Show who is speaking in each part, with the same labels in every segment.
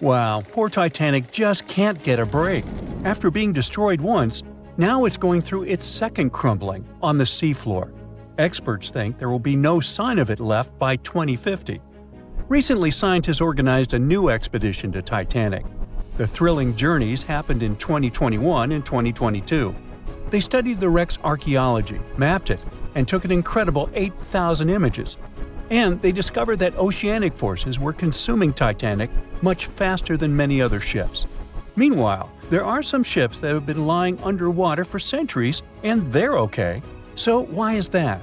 Speaker 1: Wow, poor Titanic just can't get a break. After being destroyed once, now it's going through its second crumbling on the seafloor. Experts think there will be no sign of it left by 2050. Recently, scientists organized a new expedition to Titanic. The thrilling journeys happened in 2021 and 2022. They studied the wreck's archaeology, mapped it, and took an incredible 8,000 images. And they discovered that oceanic forces were consuming Titanic much faster than many other ships. Meanwhile, there are some ships that have been lying underwater for centuries, and they're okay. So why is that?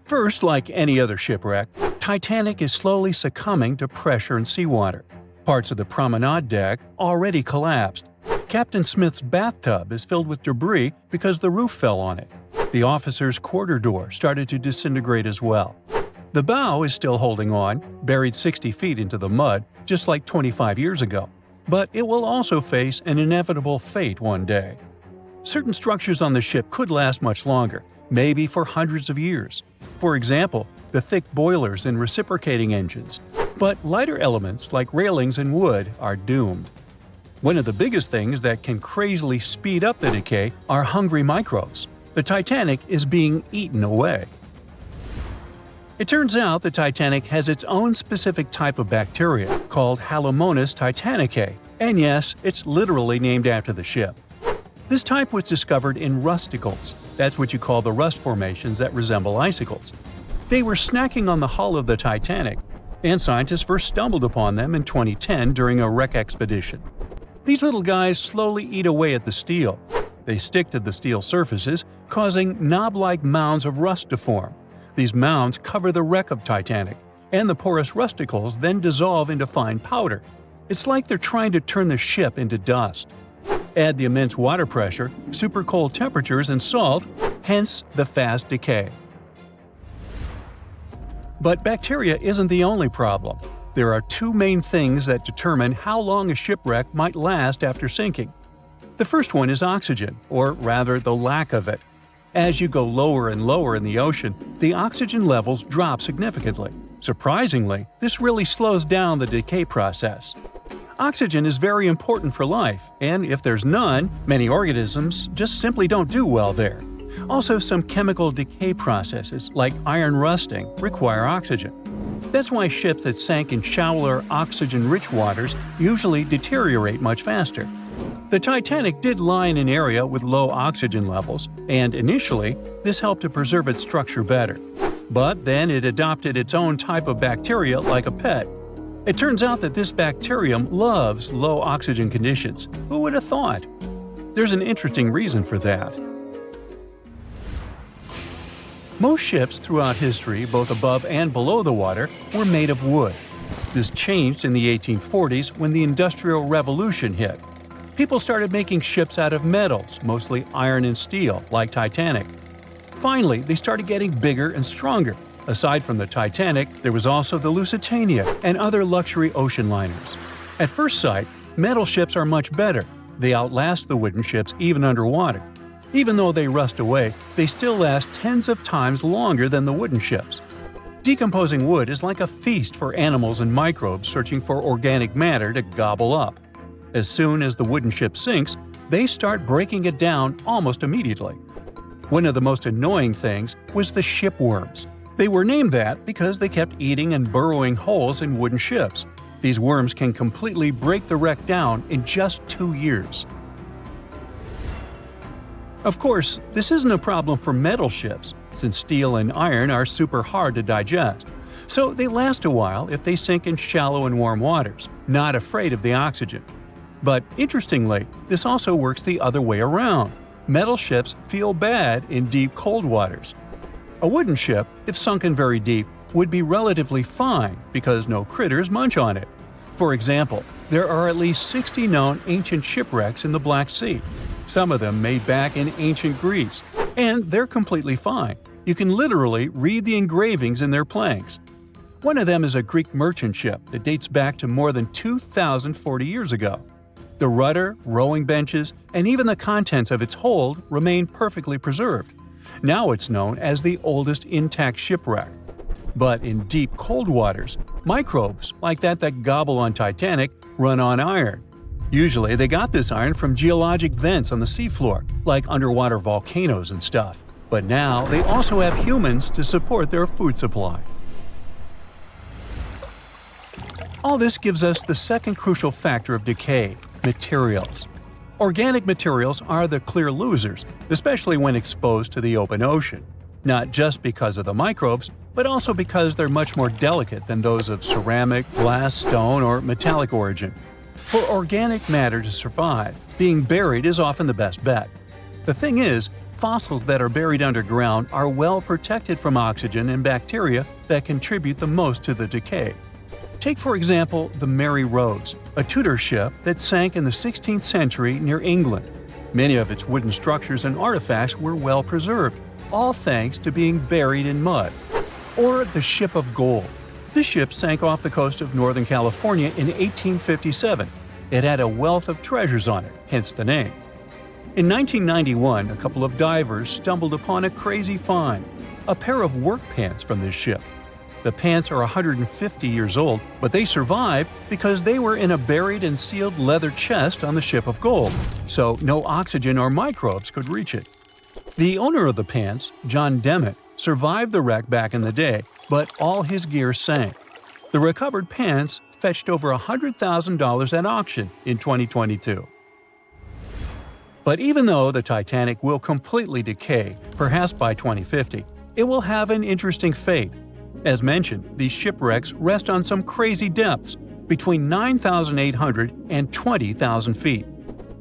Speaker 1: First, like any other shipwreck, Titanic is slowly succumbing to pressure and seawater. Parts of the promenade deck already collapsed. Captain Smith's bathtub is filled with debris because the roof fell on it. The officer's quarter door started to disintegrate as well. The bow is still holding on, buried 60 feet into the mud, just like 25 years ago. But it will also face an inevitable fate one day. Certain structures on the ship could last much longer, maybe for hundreds of years. For example, the thick boilers and reciprocating engines. But lighter elements like railings and wood are doomed. One of the biggest things that can crazily speed up the decay are hungry microbes. The Titanic is being eaten away. It turns out the Titanic has its own specific type of bacteria called Halomonas titanicae, and yes, it's literally named after the ship. This type was discovered in rusticles. That's what you call the rust formations that resemble icicles. They were snacking on the hull of the Titanic, and scientists first stumbled upon them in 2010 during a wreck expedition. These little guys slowly eat away at the steel. They stick to the steel surfaces, causing knob-like mounds of rust to form. These mounds cover the wreck of Titanic, and the porous rusticles then dissolve into fine powder. It's like they're trying to turn the ship into dust. Add the immense water pressure, super cold temperatures, and salt, hence the fast decay. But bacteria isn't the only problem. There are two main things that determine how long a shipwreck might last after sinking. The first one is oxygen, or rather the lack of it. As you go lower and lower in the ocean, the oxygen levels drop significantly. Surprisingly, this really slows down the decay process. Oxygen is very important for life, and if there's none, many organisms just simply don't do well there. Also, some chemical decay processes, like iron rusting, require oxygen. That's why ships that sank in shallower, oxygen-rich waters usually deteriorate much faster. The Titanic did lie in an area with low oxygen levels, and initially, this helped to preserve its structure better. But then it adopted its own type of bacteria like a pet. It turns out that this bacterium loves low oxygen conditions. Who would have thought? There's an interesting reason for that. Most ships throughout history, both above and below the water, were made of wood. This changed in the 1840s when the Industrial Revolution hit. People started making ships out of metals, mostly iron and steel, like Titanic. Finally, they started getting bigger and stronger. Aside from the Titanic, there was also the Lusitania and other luxury ocean liners. At first sight, metal ships are much better. They outlast the wooden ships even underwater. Even though they rust away, they still last tens of times longer than the wooden ships. Decomposing wood is like a feast for animals and microbes searching for organic matter to gobble up. As soon as the wooden ship sinks, they start breaking it down almost immediately. One of the most annoying things was the shipworms. They were named that because they kept eating and burrowing holes in wooden ships. These worms can completely break the wreck down in just 2 years. Of course, this isn't a problem for metal ships, since steel and iron are super hard to digest. So they last a while if they sink in shallow and warm waters, not afraid of the oxygen. But interestingly, this also works the other way around. Metal ships feel bad in deep cold waters. A wooden ship, if sunken very deep, would be relatively fine because no critters munch on it. For example, there are at least 60 known ancient shipwrecks in the Black Sea. Some of them made back in ancient Greece, and they're completely fine. You can literally read the engravings in their planks. One of them is a Greek merchant ship that dates back to more than 2,040 years ago. The rudder, rowing benches, and even the contents of its hold remain perfectly preserved. Now it's known as the oldest intact shipwreck. But in deep cold waters, microbes, like that gobble on Titanic, run on iron. Usually they got this iron from geologic vents on the seafloor, like underwater volcanoes and stuff. But now they also have humans to support their food supply. All this gives us the second crucial factor of decay – materials. Organic materials are the clear losers, especially when exposed to the open ocean. Not just because of the microbes, but also because they're much more delicate than those of ceramic, glass, stone, or metallic origin. For organic matter to survive, being buried is often the best bet. The thing is, fossils that are buried underground are well protected from oxygen and bacteria that contribute the most to the decay. Take for example the Mary Rose, a Tudor ship that sank in the 16th century near England. Many of its wooden structures and artifacts were well preserved, all thanks to being buried in mud. Or the Ship of Gold. This ship sank off the coast of Northern California in 1857. It had a wealth of treasures on it, hence the name. In 1991, a couple of divers stumbled upon a crazy find – a pair of work pants from this ship. The pants are 150 years old, but they survived because they were in a buried and sealed leather chest on the Ship of Gold, so no oxygen or microbes could reach it. The owner of the pants, John Dement, survived the wreck back in the day, but all his gear sank. The recovered pants fetched over $100,000 at auction in 2022. But even though the Titanic will completely decay, perhaps by 2050, it will have an interesting fate. As mentioned, these shipwrecks rest on some crazy depths, between 9,800 and 20,000 feet.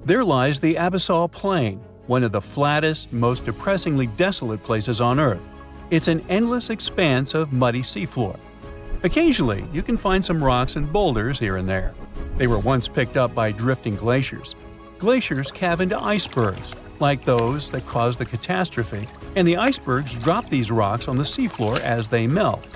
Speaker 1: There lies the Abyssal Plain, one of the flattest, most depressingly desolate places on Earth. It's an endless expanse of muddy seafloor. Occasionally, you can find some rocks and boulders here and there. They were once picked up by drifting glaciers. Glaciers calve into icebergs, like those that caused the catastrophe, and the icebergs drop these rocks on the seafloor as they melt.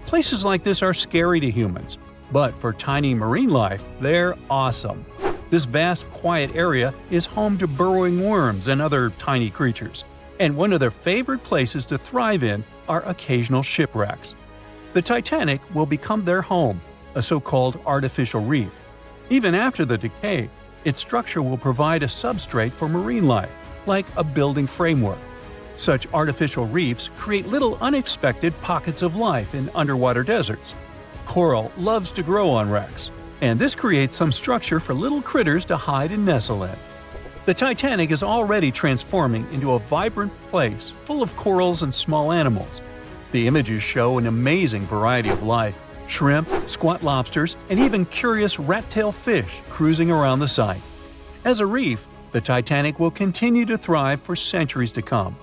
Speaker 1: Places like this are scary to humans, but for tiny marine life, they're awesome. This vast, quiet area is home to burrowing worms and other tiny creatures, and one of their favorite places to thrive in are occasional shipwrecks. The Titanic will become their home, a so-called artificial reef. Even after the decay, its structure will provide a substrate for marine life, like a building framework. Such artificial reefs create little unexpected pockets of life in underwater deserts. Coral loves to grow on wrecks, and this creates some structure for little critters to hide and nestle in. The Titanic is already transforming into a vibrant place full of corals and small animals. The images show an amazing variety of life: shrimp, squat lobsters, and even curious rat-tailed fish cruising around the site. As a reef, the Titanic will continue to thrive for centuries to come.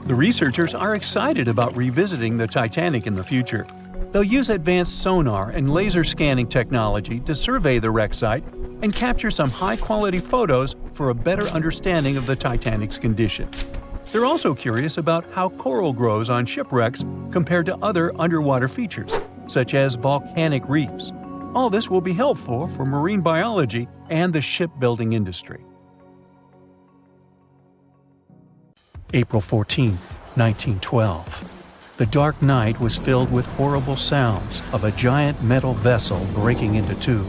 Speaker 1: The researchers are excited about revisiting the Titanic in the future. They'll use advanced sonar and laser scanning technology to survey the wreck site and capture some high-quality photos for a better understanding of the Titanic's condition. They're also curious about how coral grows on shipwrecks compared to other underwater features, such as volcanic reefs. All this will be helpful for marine biology and the shipbuilding industry. April 14, 1912. The dark night was filled with horrible sounds of a giant metal vessel breaking into two.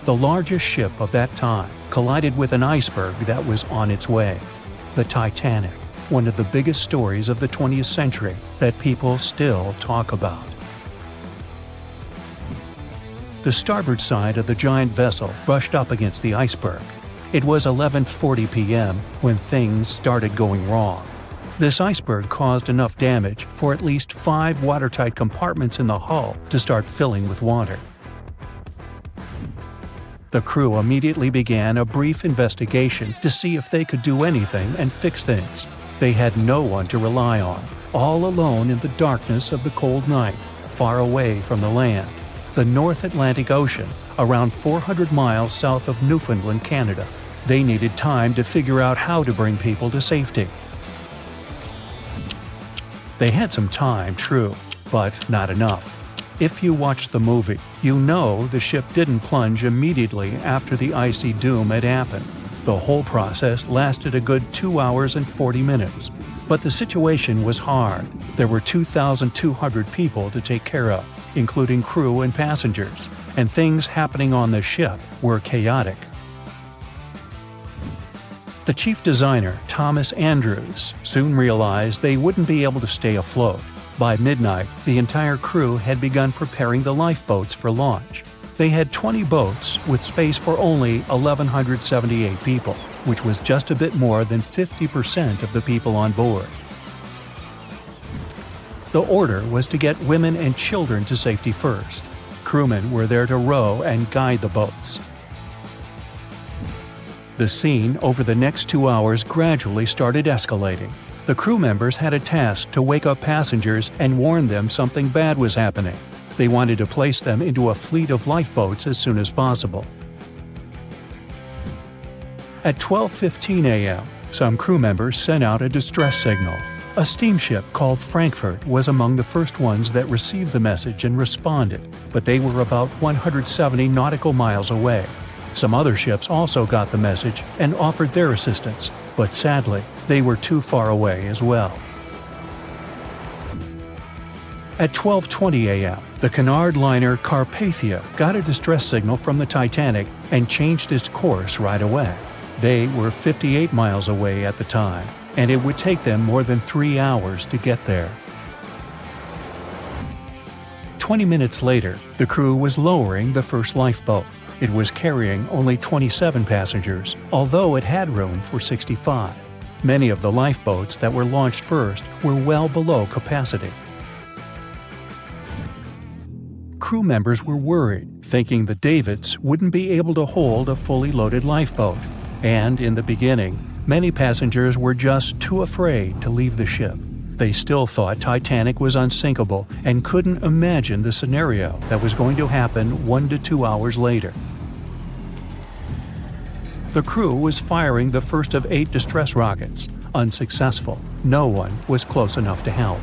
Speaker 1: The largest ship of that time collided with an iceberg that was on its way. The Titanic, one of the biggest stories of the 20th century that people still talk about. The starboard side of the giant vessel brushed up against the iceberg. It was 11:40 p.m. when things started going wrong. This iceberg caused enough damage for at least 5 watertight compartments in the hull to start filling with water. The crew immediately began a brief investigation to see if they could do anything and fix things. They had no one to rely on, all alone in the darkness of the cold night, far away from the land, the North Atlantic Ocean, around 400 miles south of Newfoundland, Canada. They needed time to figure out how to bring people to safety. They had some time, true, but not enough. If you watched the movie, you know the ship didn't plunge immediately after the icy doom had happened. The whole process lasted a good 2 hours and 40 minutes. But the situation was hard. There were 2,200 people to take care of, including crew and passengers, and things happening on the ship were chaotic. The chief designer, Thomas Andrews, soon realized they wouldn't be able to stay afloat. By midnight, the entire crew had begun preparing the lifeboats for launch. They had 20 boats with space for only 1,178 people, which was just a bit more than 50% of the people on board. The order was to get women and children to safety first. Crewmen were there to row and guide the boats. The scene over the next 2 hours gradually started escalating. The crew members had a task to wake up passengers and warn them something bad was happening. They wanted to place them into a fleet of lifeboats as soon as possible. At 12:15 a.m., some crew members sent out a distress signal. A steamship called Frankfurt was among the first ones that received the message and responded, but they were about 170 nautical miles away. Some other ships also got the message and offered their assistance, but sadly, they were too far away as well. At 12:20 a.m., the Cunard liner Carpathia got a distress signal from the Titanic and changed its course right away. They were 58 miles away at the time, and it would take them more than 3 hours to get there. 20 minutes later, the crew was lowering the first lifeboat. It was carrying only 27 passengers, although it had room for 65. Many of the lifeboats that were launched first were well below capacity. Crew members were worried, thinking the Davids wouldn't be able to hold a fully loaded lifeboat. And in the beginning, many passengers were just too afraid to leave the ship. They still thought Titanic was unsinkable and couldn't imagine the scenario that was going to happen 1 to 2 hours later. The crew was firing the first of 8 distress rockets. Unsuccessful. No one was close enough to help.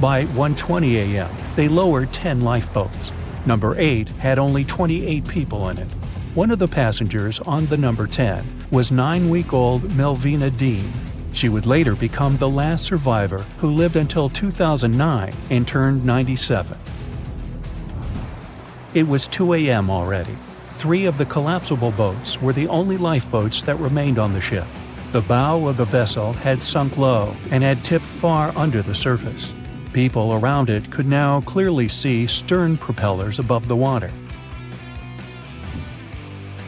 Speaker 1: By 1:20 a.m., they lowered 10 lifeboats. Number 8 had only 28 people in it. One of the passengers on the number 10 was 9-week-old Melvina Dean. She would later become the last survivor who lived until 2009 and turned 97. It was 2 a.m. already. 3 of the collapsible boats were the only lifeboats that remained on the ship. The bow of the vessel had sunk low and had tipped far under the surface. People around it could now clearly see stern propellers above the water.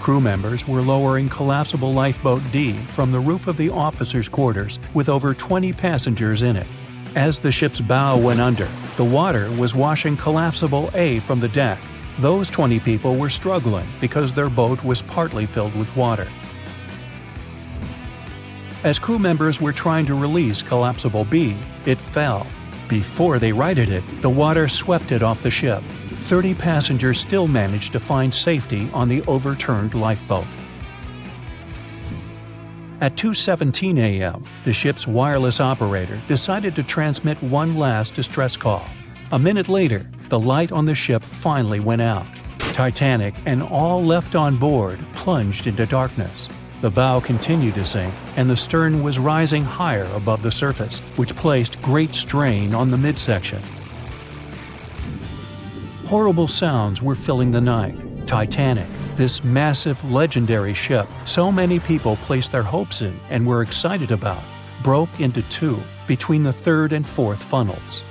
Speaker 1: Crew members were lowering collapsible lifeboat D from the roof of the officers' quarters with over 20 passengers in it. As the ship's bow went under, the water was washing collapsible A from the deck. Those 20 people were struggling because their boat was partly filled with water. As crew members were trying to release collapsible B, it fell. Before they righted it, the water swept it off the ship. 30 passengers still managed to find safety on the overturned lifeboat. At 2:17 a.m., the ship's wireless operator decided to transmit one last distress call. A minute later, the light on the ship finally went out. Titanic and all left on board plunged into darkness. The bow continued to sink, and the stern was rising higher above the surface, which placed great strain on the midsection. Horrible sounds were filling the night. Titanic, this massive, legendary ship so many people placed their hopes in and were excited about, broke into 2 between the 3rd and 4th funnels.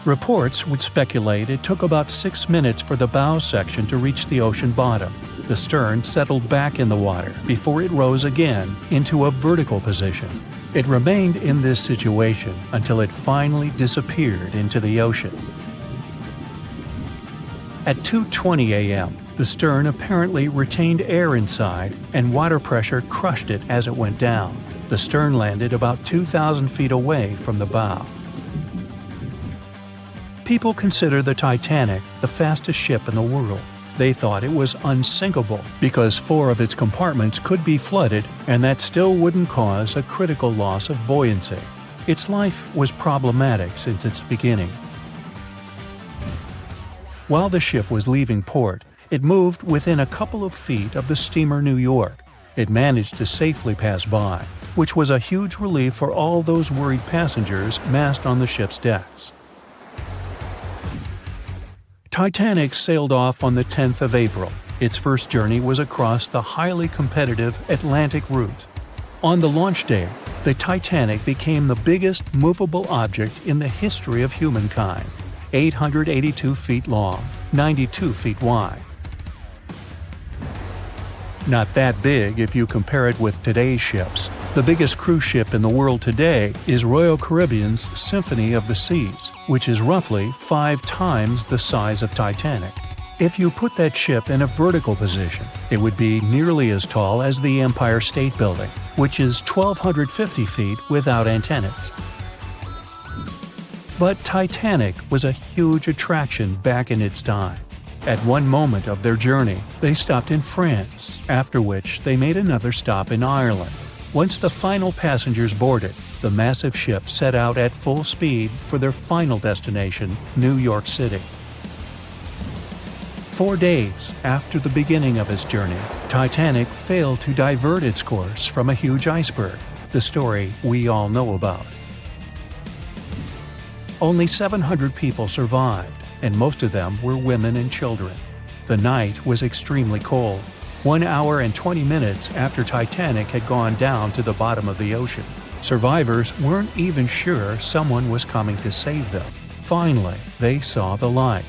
Speaker 1: Reports would speculate it took about 6 minutes for the bow section to reach the ocean bottom. The stern settled back in the water before it rose again into a vertical position. It remained in this situation until it finally disappeared into the ocean. At 2:20 a.m., the stern apparently retained air inside, and water pressure crushed it as it went down. The stern landed about 2,000 feet away from the bow. People consider the Titanic the fastest ship in the world. They thought it was unsinkable because 4 of its compartments could be flooded, and that still wouldn't cause a critical loss of buoyancy. Its life was problematic since its beginning. While the ship was leaving port, it moved within a couple of feet of the steamer New York. It managed to safely pass by, which was a huge relief for all those worried passengers massed on the ship's decks. Titanic sailed off on the 10th of April. Its first journey was across the highly competitive Atlantic route. On the launch day, the Titanic became the biggest movable object in the history of humankind, 882 feet long, 92 feet wide. Not that big if you compare it with today's ships. The biggest cruise ship in the world today is Royal Caribbean's Symphony of the Seas, which is roughly 5 times the size of Titanic. If you put that ship in a vertical position, it would be nearly as tall as the Empire State Building, which is 1,250 feet without antennas. But Titanic was a huge attraction back in its time. At one moment of their journey, they stopped in France, after which they made another stop in Ireland. Once the final passengers boarded, the massive ship set out at full speed for their final destination, New York City. 4 days after the beginning of its journey, Titanic failed to divert its course from a huge iceberg, the story we all know about. Only 700 people survived, and most of them were women and children. The night was extremely cold, 1 hour and 20 minutes after Titanic had gone down to the bottom of the ocean. Survivors weren't even sure someone was coming to save them. Finally, they saw the light.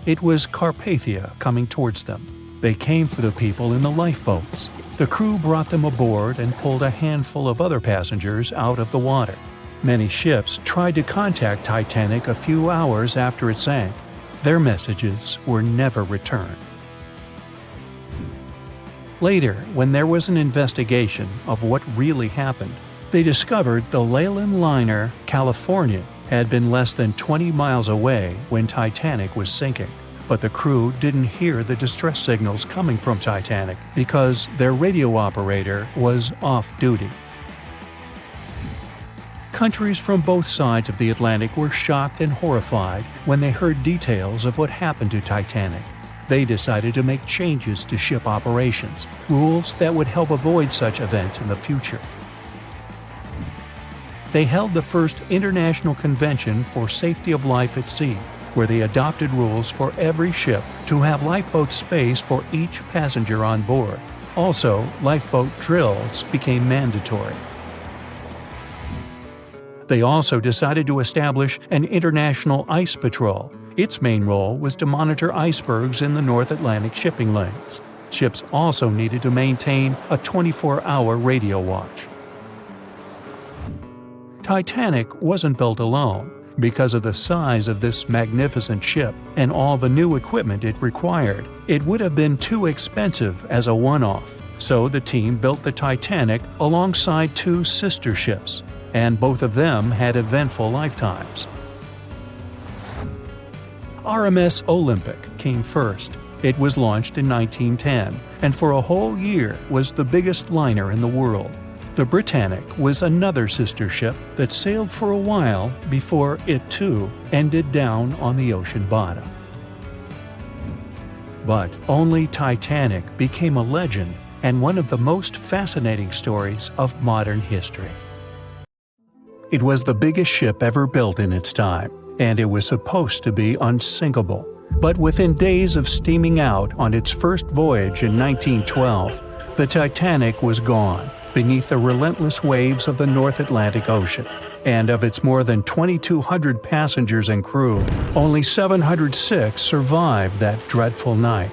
Speaker 1: It was Carpathia coming towards them. They came for the people in the lifeboats. The crew brought them aboard and pulled a handful of other passengers out of the water. Many ships tried to contact Titanic a few hours after it sank. Their messages were never returned. Later, when there was an investigation of what really happened, they discovered the Leyland liner California had been less than 20 miles away when Titanic was sinking. But the crew didn't hear the distress signals coming from Titanic because their radio operator was off duty. Countries from both sides of the Atlantic were shocked and horrified when they heard details of what happened to Titanic. They decided to make changes to ship operations, rules that would help avoid such events in the future. They held the first International Convention for Safety of Life at Sea, where they adopted rules for every ship to have lifeboat space for each passenger on board. Also, lifeboat drills became mandatory. They also decided to establish an international ice patrol. Its main role was to monitor icebergs in the North Atlantic shipping lanes. Ships also needed to maintain a 24-hour radio watch. Titanic wasn't built alone. Because of the size of this magnificent ship and all the new equipment it required, it would have been too expensive as a one-off. So the team built the Titanic alongside 2 sister ships, and both of them had eventful lifetimes. RMS Olympic came first. It was launched in 1910, and for a whole year was the biggest liner in the world. The Britannic was another sister ship that sailed for a while before it too ended down on the ocean bottom. But only Titanic became a legend and one of the most fascinating stories of modern history. It was the biggest ship ever built in its time, and it was supposed to be unsinkable. But within days of steaming out on its first voyage in 1912, the Titanic was gone beneath the relentless waves of the North Atlantic Ocean. And of its more than 2,200 passengers and crew, only 706 survived that dreadful night.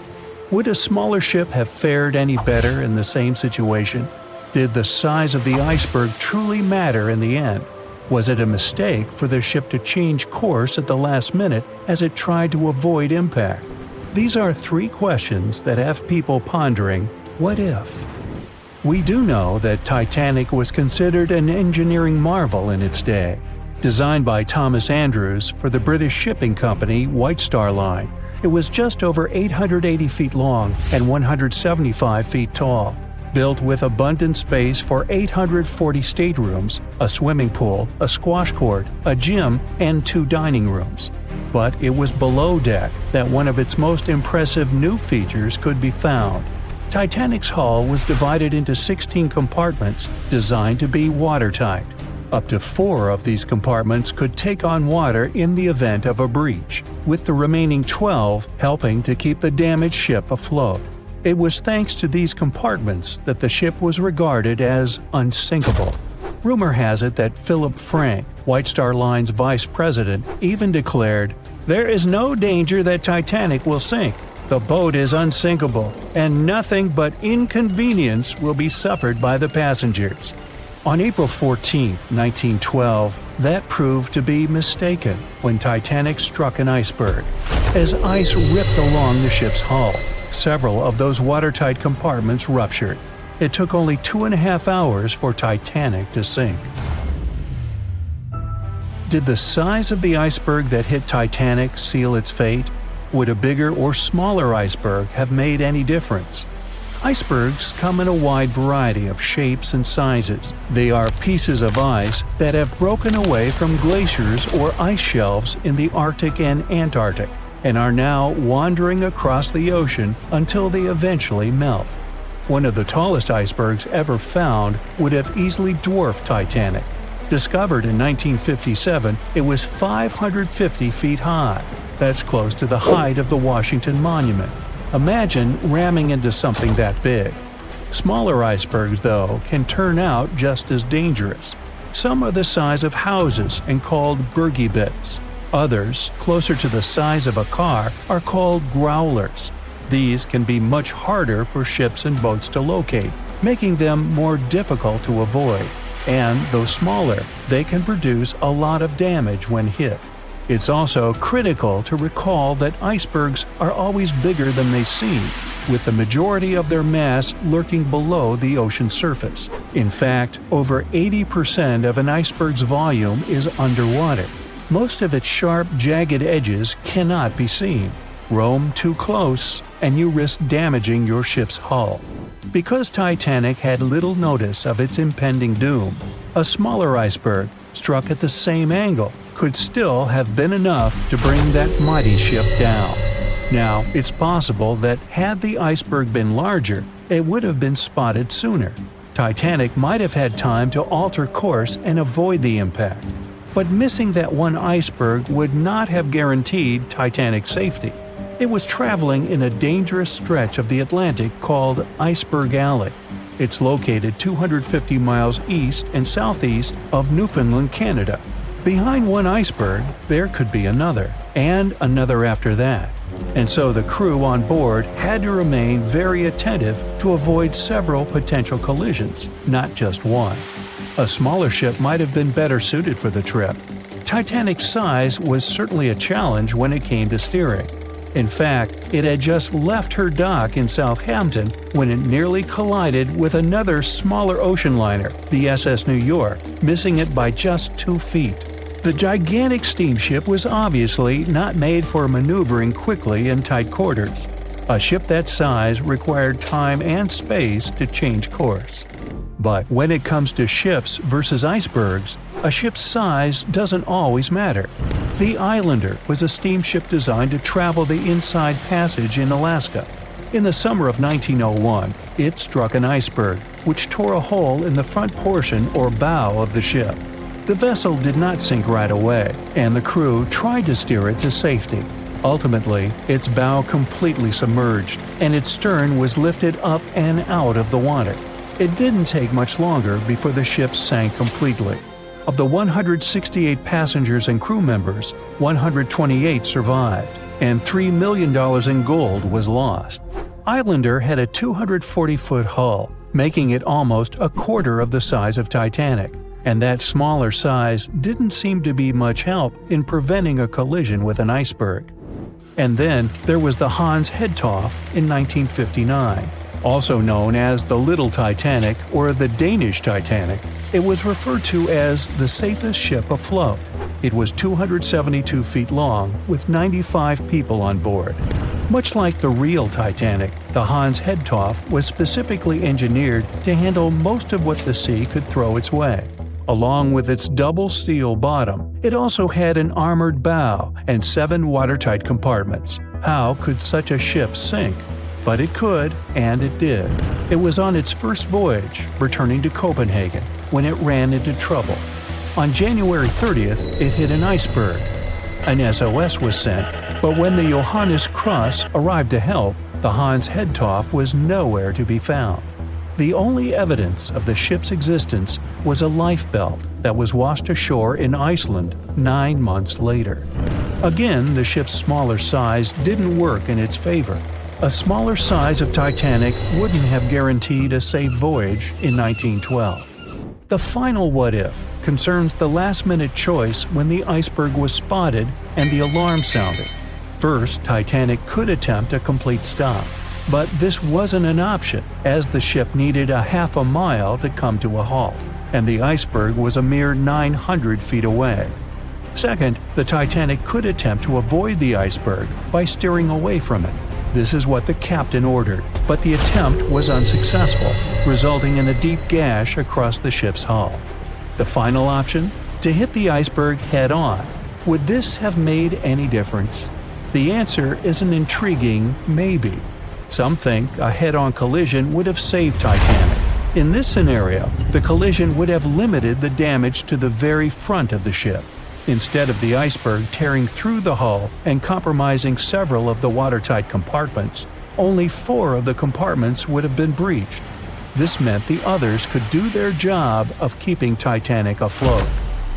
Speaker 1: Would a smaller ship have fared any better in the same situation? Did the size of the iceberg truly matter in the end? Was it a mistake for the ship to change course at the last minute as it tried to avoid impact? These are 3 questions that have people pondering, what if? We do know that Titanic was considered an engineering marvel in its day. Designed by Thomas Andrews for the British shipping company White Star Line, it was just over 880 feet long and 175 feet tall. Built with abundant space for 840 staterooms, a swimming pool, a squash court, a gym, and 2 dining rooms. But it was below deck that one of its most impressive new features could be found. Titanic's hull was divided into 16 compartments designed to be watertight. Up to 4 of these compartments could take on water in the event of a breach, with the remaining 12 helping to keep the damaged ship afloat. It was thanks to these compartments that the ship was regarded as unsinkable. Rumor has it that Philip Frank, White Star Line's vice president, even declared, "There is no danger that Titanic will sink. The boat is unsinkable, and nothing but inconvenience will be suffered by the passengers." On April 14, 1912, that proved to be mistaken when Titanic struck an iceberg. As ice ripped along the ship's hull, several of those watertight compartments ruptured. It took only 2.5 hours for Titanic to sink. Did the size of the iceberg that hit Titanic seal its fate? Would a bigger or smaller iceberg have made any difference? Icebergs come in a wide variety of shapes and sizes. They are pieces of ice that have broken away from glaciers or ice shelves in the Arctic and Antarctic, and are now wandering across the ocean until they eventually melt. One of the tallest icebergs ever found would have easily dwarfed Titanic. Discovered in 1957, it was 550 feet high. That's close to the height of the Washington Monument. Imagine ramming into something that big. Smaller icebergs, though, can turn out just as dangerous. Some are the size of houses and called bergy bits. Others, closer to the size of a car, are called growlers. These can be much harder for ships and boats to locate, making them more difficult to avoid. And though smaller, they can produce a lot of damage when hit. It's also critical to recall that icebergs are always bigger than they seem, with the majority of their mass lurking below the ocean surface. In fact, over 80% of an iceberg's volume is underwater. Most of its sharp, jagged edges cannot be seen. Roam too close, and you risk damaging your ship's hull. Because Titanic had little notice of its impending doom, a smaller iceberg, struck at the same angle, could still have been enough to bring that mighty ship down. Now, it's possible that had the iceberg been larger, it would have been spotted sooner. Titanic might have had time to alter course and avoid the impact. But missing that one iceberg would not have guaranteed Titanic's safety. It was traveling in a dangerous stretch of the Atlantic called Iceberg Alley. It's located 250 miles east and southeast of Newfoundland, Canada. Behind one iceberg, there could be another, and another after that. And so the crew on board had to remain very attentive to avoid several potential collisions, not just one. A smaller ship might have been better suited for the trip. Titanic's size was certainly a challenge when it came to steering. In fact, it had just left her dock in Southampton when it nearly collided with another smaller ocean liner, the SS New York, missing it by just 2 feet. The gigantic steamship was obviously not made for maneuvering quickly in tight quarters. A ship that size required time and space to change course. But when it comes to ships versus icebergs, a ship's size doesn't always matter. The Islander was a steamship designed to travel the Inside Passage in Alaska. In the summer of 1901, it struck an iceberg, which tore a hole in the front portion or bow of the ship. The vessel did not sink right away, and the crew tried to steer it to safety. Ultimately, its bow completely submerged, and its stern was lifted up and out of the water. It didn't take much longer before the ship sank completely. Of the 168 passengers and crew members, 128 survived, and $3 million in gold was lost. Islander had a 240-foot hull, making it almost a quarter of the size of Titanic, and that smaller size didn't seem to be much help in preventing a collision with an iceberg. And then there was the Hans Hedtoft in 1959. Also known as the Little Titanic or the Danish Titanic, it was referred to as the safest ship afloat. It was 272 feet long with 95 people on board. Much like the real Titanic, the Hans Hedtoft was specifically engineered to handle most of what the sea could throw its way. Along with its double steel bottom, it also had an armored bow and 7 watertight compartments. How could such a ship sink? But it could, and it did. It was on its first voyage, returning to Copenhagen, when it ran into trouble. On January 30th, it hit an iceberg. An SOS was sent, but when the Johannes Cross arrived to help, the Hans Hedtoft was nowhere to be found. The only evidence of the ship's existence was a lifebelt that was washed ashore in Iceland 9 months later. Again, the ship's smaller size didn't work in its favor. A smaller size of Titanic wouldn't have guaranteed a safe voyage in 1912. The final what-if concerns the last-minute choice when the iceberg was spotted and the alarm sounded. First, Titanic could attempt a complete stop. But this wasn't an option, as the ship needed a half a mile to come to a halt, and the iceberg was a mere 900 feet away. Second, the Titanic could attempt to avoid the iceberg by steering away from it. This is what the captain ordered, but the attempt was unsuccessful, resulting in a deep gash across the ship's hull. The final option? To hit the iceberg head-on. Would this have made any difference? The answer is an intriguing maybe. Some think a head-on collision would have saved Titanic. In this scenario, the collision would have limited the damage to the very front of the ship, instead of the iceberg tearing through the hull and compromising several of the watertight compartments. Only 4 of the compartments would have been breached. This meant the others could do their job of keeping Titanic afloat.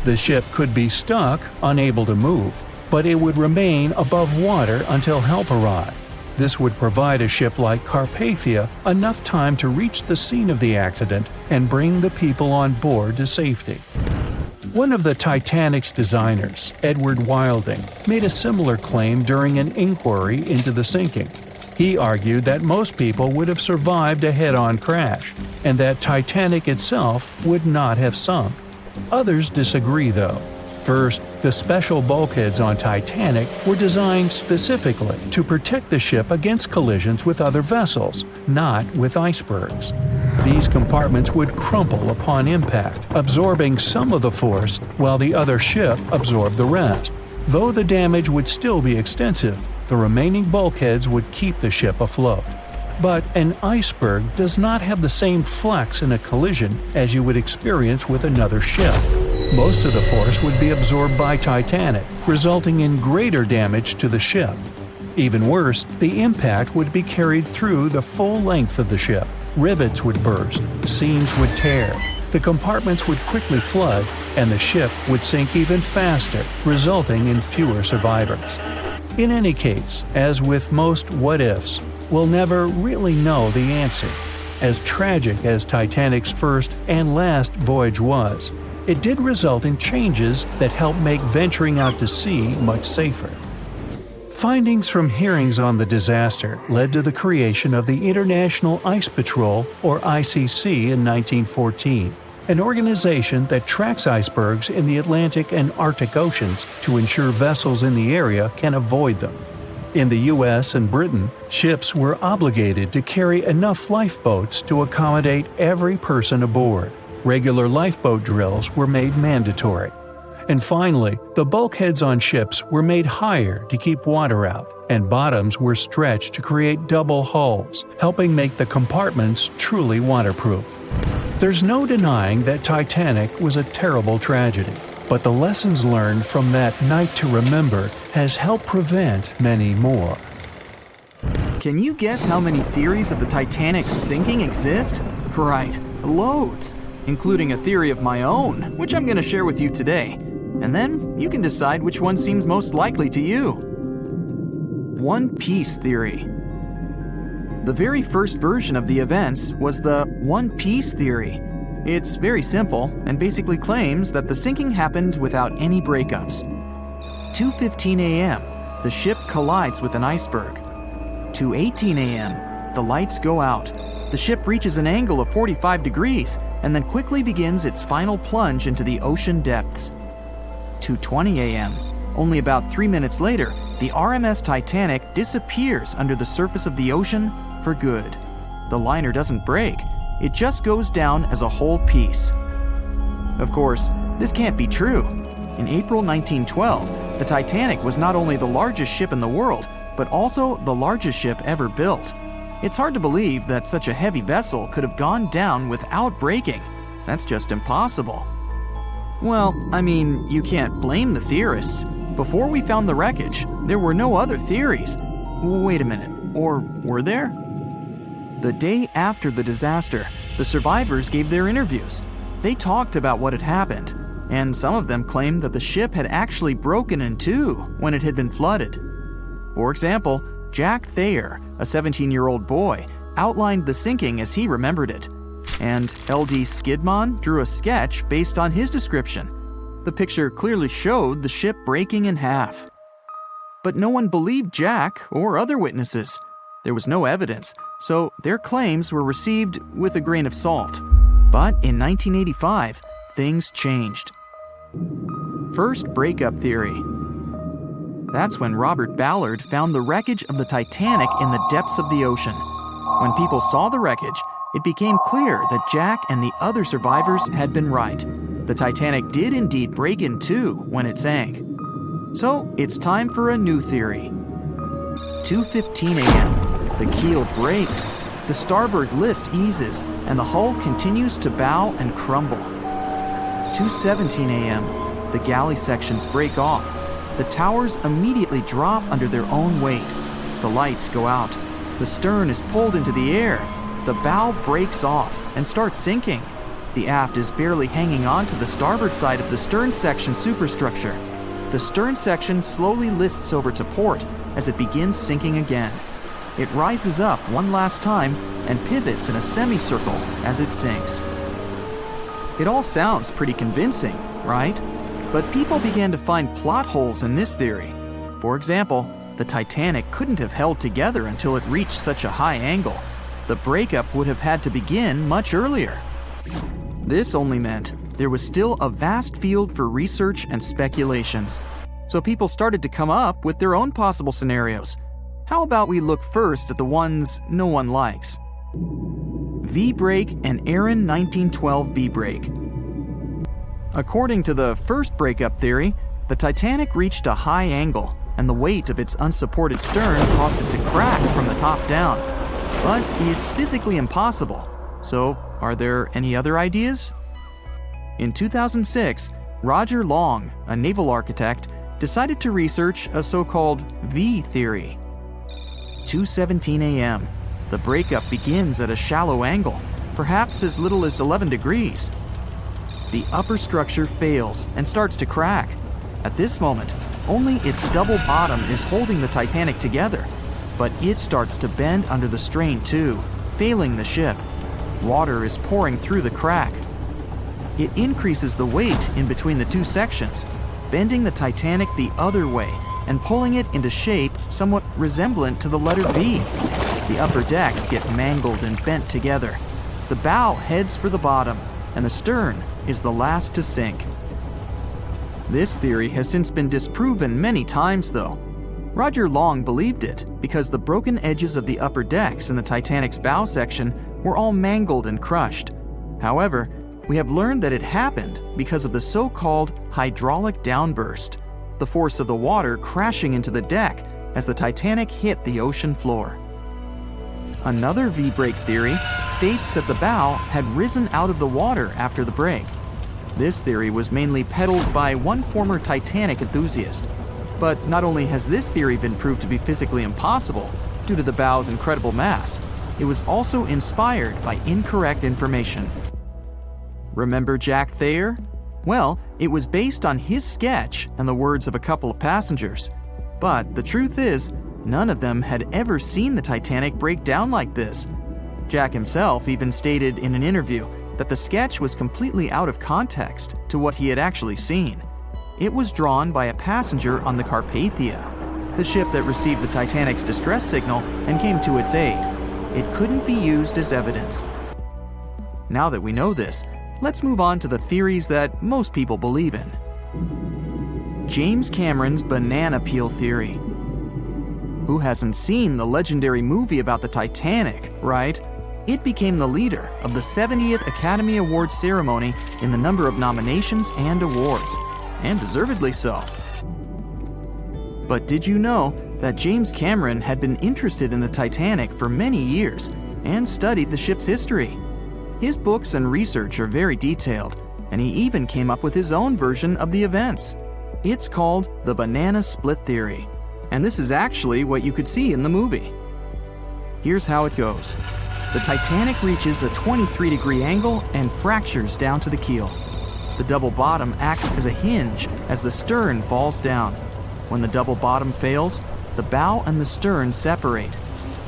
Speaker 1: The ship could be stuck, unable to move, but it would remain above water until help arrived. This would provide a ship like Carpathia enough time to reach the scene of the accident and bring the people on board to safety. One of the Titanic's designers, Edward Wilding, made a similar claim during an inquiry into the sinking. He argued that most people would have survived a head-on crash, and that Titanic itself would not have sunk. Others disagree, though. First, the special bulkheads on Titanic were designed specifically to protect the ship against collisions with other vessels, not with icebergs. These compartments would crumple upon impact, absorbing some of the force while the other ship absorbed the rest. Though the damage would still be extensive, the remaining bulkheads would keep the ship afloat. But an iceberg does not have the same flex in a collision as you would experience with another ship. Most of the force would be absorbed by Titanic, resulting in greater damage to the ship. Even worse, the impact would be carried through the full length of the ship. Rivets would burst, seams would tear, the compartments would quickly flood, and the ship would sink even faster, resulting in fewer survivors. In any case, as with most what-ifs, we'll never really know the answer. As tragic as Titanic's first and last voyage was, it did result in changes that helped make venturing out to sea much safer. Findings from hearings on the disaster led to the creation of the International Ice Patrol, or ICC, in 1914, an organization that tracks icebergs in the Atlantic and Arctic Oceans to ensure vessels in the area can avoid them. In the US and Britain, ships were obligated to carry enough lifeboats to accommodate every person aboard. Regular lifeboat drills were made mandatory. And finally, the bulkheads on ships were made higher to keep water out, and bottoms were stretched to create double hulls, helping make the compartments truly waterproof. There's no denying that Titanic was a terrible tragedy, but the lessons learned from that night to remember has helped prevent many more.
Speaker 2: Can you guess how many theories of the Titanic's sinking exist? Right, loads, including a theory of my own, which I'm going to share with you today. And then you can decide which one seems most likely to you. One Piece theory. The very first version of the events was the One Piece theory. It's very simple and basically claims that the sinking happened without any breakups. 2:15 a.m., the ship collides with an iceberg. 2:18 a.m., the lights go out. The ship reaches an angle of 45 degrees and then quickly begins its final plunge into the ocean depths. 2:20 a.m., only about 3 minutes later, the RMS Titanic disappears under the surface of the ocean for good. The liner doesn't break, it just goes down as a whole piece. Of course, this can't be true. In April 1912, the Titanic was not only the largest ship in the world, but also the largest ship ever built. It's hard to believe that such a heavy vessel could have gone down without breaking. That's just impossible. Well, I mean, you can't blame the theorists. Before we found the wreckage, there were no other theories. Wait a minute, or were there? The day after the disaster, the survivors gave their interviews. They talked about what had happened, and some of them claimed that the ship had actually broken in two when it had been flooded. For example, Jack Thayer, a 17-year-old boy, outlined the sinking as he remembered it, and L.D. Skidmon drew a sketch based on his description. The picture clearly showed the ship breaking in half. But no one believed Jack or other witnesses. There was no evidence, so their claims were received with a grain of salt. But in 1985, things changed. First, breakup theory. That's when Robert Ballard found the wreckage of the Titanic in the depths of the ocean. When people saw the wreckage, it became clear that Jack and the other survivors had been right. The Titanic did indeed break in two when it sank. So it's time for a new theory. 2:15 a.m. The keel breaks, the starboard list eases, and the hull continues to bow and crumble. 2:17 a.m. The galley sections break off. The towers immediately drop under their own weight. The lights go out. The stern is pulled into the air. The bow breaks off and starts sinking. The aft is barely hanging on to the starboard side of the stern section superstructure. The stern section slowly lists over to port as it begins sinking again. It rises up one last time and pivots in a semicircle as it sinks. It all sounds pretty convincing, right? But people began to find plot holes in this theory. For example, the Titanic couldn't have held together until it reached such a high angle. The breakup would have had to begin much earlier. This only meant there was still a vast field for research and speculations. So people started to come up with their own possible scenarios. How about we look first at the ones no one likes? V-break and Aaron 1912 V-break. According to the first breakup theory, the Titanic reached a high angle, and the weight of its unsupported stern caused it to crack from the top down. But it's physically impossible. So, are there any other ideas? In 2006, Roger Long, a naval architect, decided to research a so-called V theory. 2:17 a.m. The breakup begins at a shallow angle, perhaps as little as 11 degrees. The upper structure fails and starts to crack. At this moment, only its double bottom is holding the Titanic together, but it starts to bend under the strain too, failing the ship. Water is pouring through the crack. It increases the weight in between the two sections, bending the Titanic the other way and pulling it into shape somewhat resemblant to the letter V. The upper decks get mangled and bent together. The bow heads for the bottom, and the stern is the last to sink. This theory has since been disproven many times, though. Roger Long believed it because the broken edges of the upper decks in the Titanic's bow section were all mangled and crushed. However, we have learned that it happened because of the so-called hydraulic downburst, the force of the water crashing into the deck as the Titanic hit the ocean floor. Another V-break theory states that the bow had risen out of the water after the break. This theory was mainly peddled by one former Titanic enthusiast. But not only has this theory been proved to be physically impossible due to the bow's incredible mass, it was also inspired by incorrect information. Remember Jack Thayer? Well, it was based on his sketch and the words of a couple of passengers. But the truth is, none of them had ever seen the Titanic break down like this. Jack himself even stated in an interview that the sketch was completely out of context to what he had actually seen. It was drawn by a passenger on the Carpathia, the ship that received the Titanic's distress signal and came to its aid. It couldn't be used as evidence. Now that we know this, let's move on to the theories that most people believe in. James Cameron's banana peel theory. Who hasn't seen the legendary movie about the Titanic, right? It became the leader of the 70th Academy Awards ceremony in the number of nominations and awards, and deservedly so. But did you know that James Cameron had been interested in the Titanic for many years and studied the ship's history. His books and research are very detailed, and he even came up with his own version of the events. It's called the banana split theory, and this is actually what you could see in the movie. Here's how it goes. The Titanic reaches a 23-degree angle and fractures down to the keel. The double bottom acts as a hinge as the stern falls down. When the double bottom fails, the bow and the stern separate.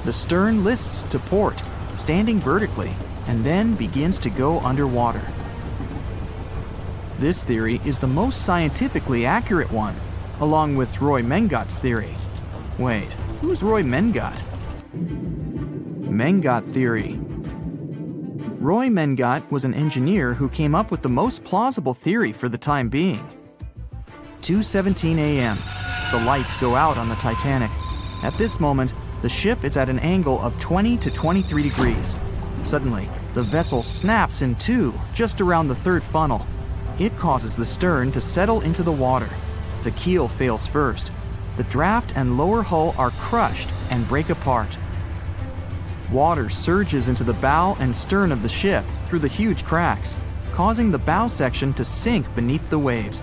Speaker 2: The stern lists to port, standing vertically, and then begins to go underwater. This theory is the most scientifically accurate one, along with Roy Mengat's theory. Wait, who's Roy Mengat? Mengat theory. Roy Mengat was an engineer who came up with the most plausible theory for the time being. 2:17 a.m. The lights go out on the Titanic. At this moment, the ship is at an angle of 20 to 23 degrees. Suddenly, the vessel snaps in two just around the third funnel. It causes the stern to settle into the water. The keel fails first. The draft and lower hull are crushed and break apart. Water surges into the bow and stern of the ship through the huge cracks, causing the bow section to sink beneath the waves.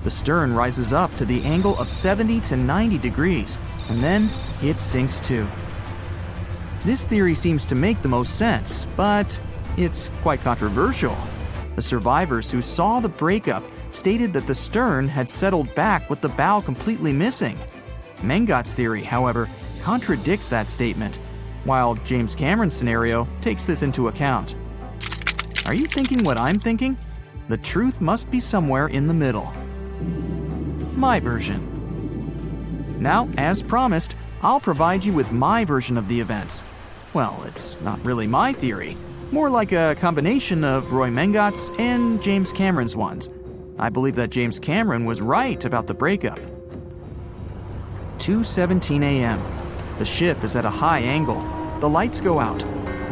Speaker 2: The stern rises up to the angle of 70 to 90 degrees, and then it sinks too. This theory seems to make the most sense, but it's quite controversial. The survivors who saw the breakup stated that the stern had settled back with the bow completely missing. Mengat's theory, however, contradicts that statement, while James Cameron's scenario takes this into account. Are you thinking what I'm thinking? The truth must be somewhere in the middle. My version. Now, as promised, I'll provide you with my version of the events. Well, it's not really my theory, more like a combination of Roy Mengat's and James Cameron's ones. I believe that James Cameron was right about the breakup. 2:17 a.m. The ship is at a high angle. The lights go out.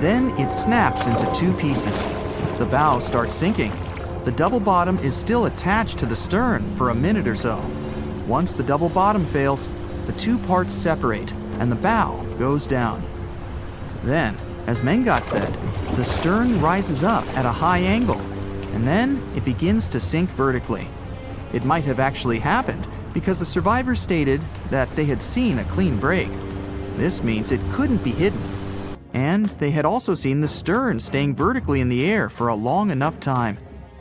Speaker 2: Then it snaps into two pieces. The bow starts sinking. The double bottom is still attached to the stern for a minute or so. Once the double bottom fails, the two parts separate and the bow goes down. Then, as Mengat said, the stern rises up at a high angle, and then it begins to sink vertically. It might have actually happened because the survivors stated that they had seen a clean break. This means it couldn't be hidden. And they had also seen the stern staying vertically in the air for a long enough time,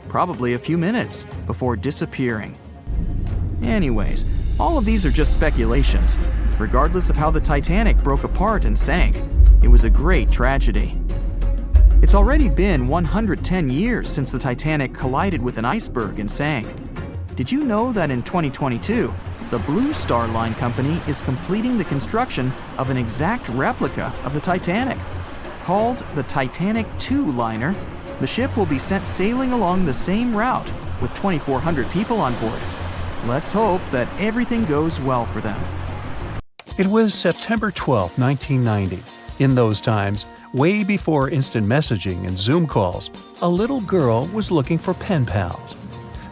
Speaker 2: probably a few minutes, before disappearing. Anyways, all of these are just speculations. Regardless of how the Titanic broke apart and sank, it was a great tragedy. It's already been 110 years since the Titanic collided with an iceberg and sank. Did you know that in 2022, the Blue Star Line Company is completing the construction of an exact replica of the Titanic? Called the Titanic II liner, the ship will be sent sailing along the same route with 2,400 people on board. Let's hope that everything goes well for them.
Speaker 1: It was September 12, 1990. In those times, way before instant messaging and Zoom calls, a little girl was looking for pen pals.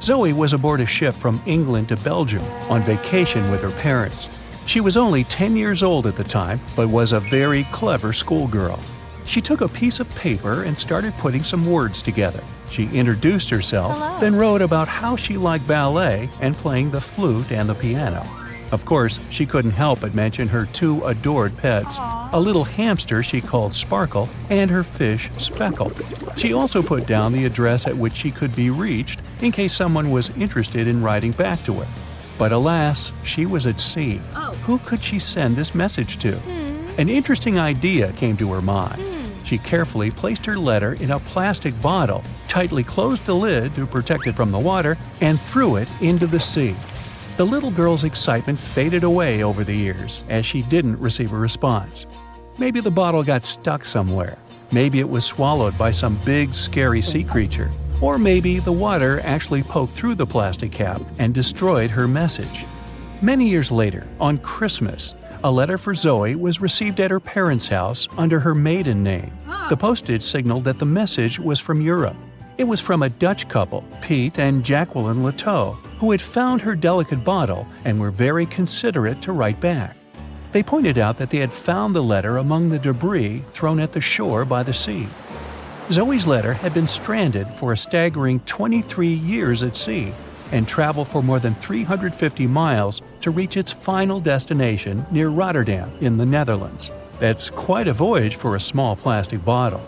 Speaker 1: Zoe was aboard a ship from England to Belgium on vacation with her parents. She was only 10 years old at the time, but was a very clever schoolgirl. She took a piece of paper and started putting some words together. She introduced herself, then wrote about how she liked ballet and playing the flute and the piano. Of course, she couldn't help but mention her two adored pets, a little hamster she called Sparkle and her fish Speckle. She also put down the address at which she could be reached in case someone was interested in writing back to her. But alas, she was at sea. Who could she send this message to? An interesting idea came to her mind. She carefully placed her letter in a plastic bottle, tightly closed the lid to protect it from the water, and threw it into the sea. The little girl's excitement faded away over the years as she didn't receive a response. Maybe the bottle got stuck somewhere. Maybe it was swallowed by some big, scary sea creature. Or maybe the water actually poked through the plastic cap and destroyed her message. Many years later, on Christmas, a letter for Zoe was received at her parents' house under her maiden name. The postage signaled that the message was from Europe. It was from a Dutch couple, Piet and Jacqueline Leteau, who had found her delicate bottle and were very considerate to write back. They pointed out that they had found the letter among the debris thrown at the shore by the sea. Zoe's letter had been stranded for a staggering 23 years at sea and traveled for more than 350 miles to reach its final destination near Rotterdam in the Netherlands. That's quite a voyage for a small plastic bottle.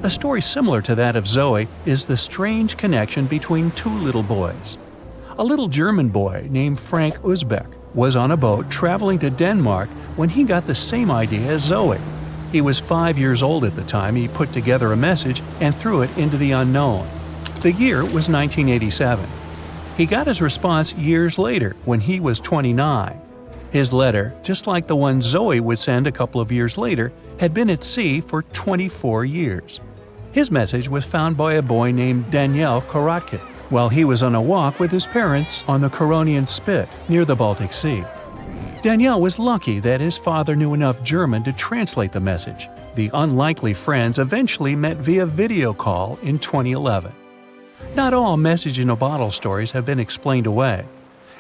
Speaker 1: A story similar to that of Zoe is the strange connection between two little boys. A little German boy named Frank Uzbek was on a boat traveling to Denmark when he got the same idea as Zoe. He was 5 years old at the time he put together a message and threw it into the unknown. The year was 1987. He got his response years later when he was 29. His letter, just like the one Zoe would send a couple of years later, had been at sea for 24 years. His message was found by a boy named Daniel Korotkin while he was on a walk with his parents on the Koronian Spit near the Baltic Sea. Daniel was lucky that his father knew enough German to translate the message. The unlikely friends eventually met via video call in 2011. Not all message-in-a-bottle stories have been explained away.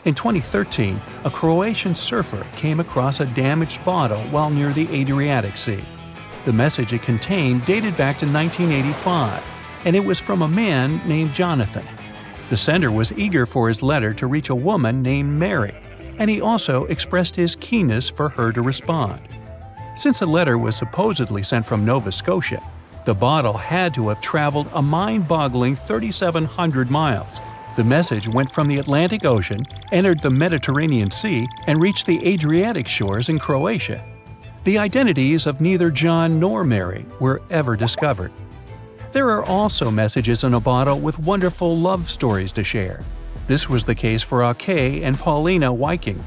Speaker 1: In 2013, a Croatian surfer came across a damaged bottle while near the Adriatic Sea. The message it contained dated back to 1985, and it was from a man named Jonathan. The sender was eager for his letter to reach a woman named Mary, and he also expressed his keenness for her to respond. Since the letter was supposedly sent from Nova Scotia, the bottle had to have traveled a mind-boggling 3,700 miles. The message went from the Atlantic Ocean, entered the Mediterranean Sea, and reached the Adriatic shores in Croatia. The identities of neither John nor Mary were ever discovered. There are also messages in a bottle with wonderful love stories to share. This was the case for Ake and Paulina Viking.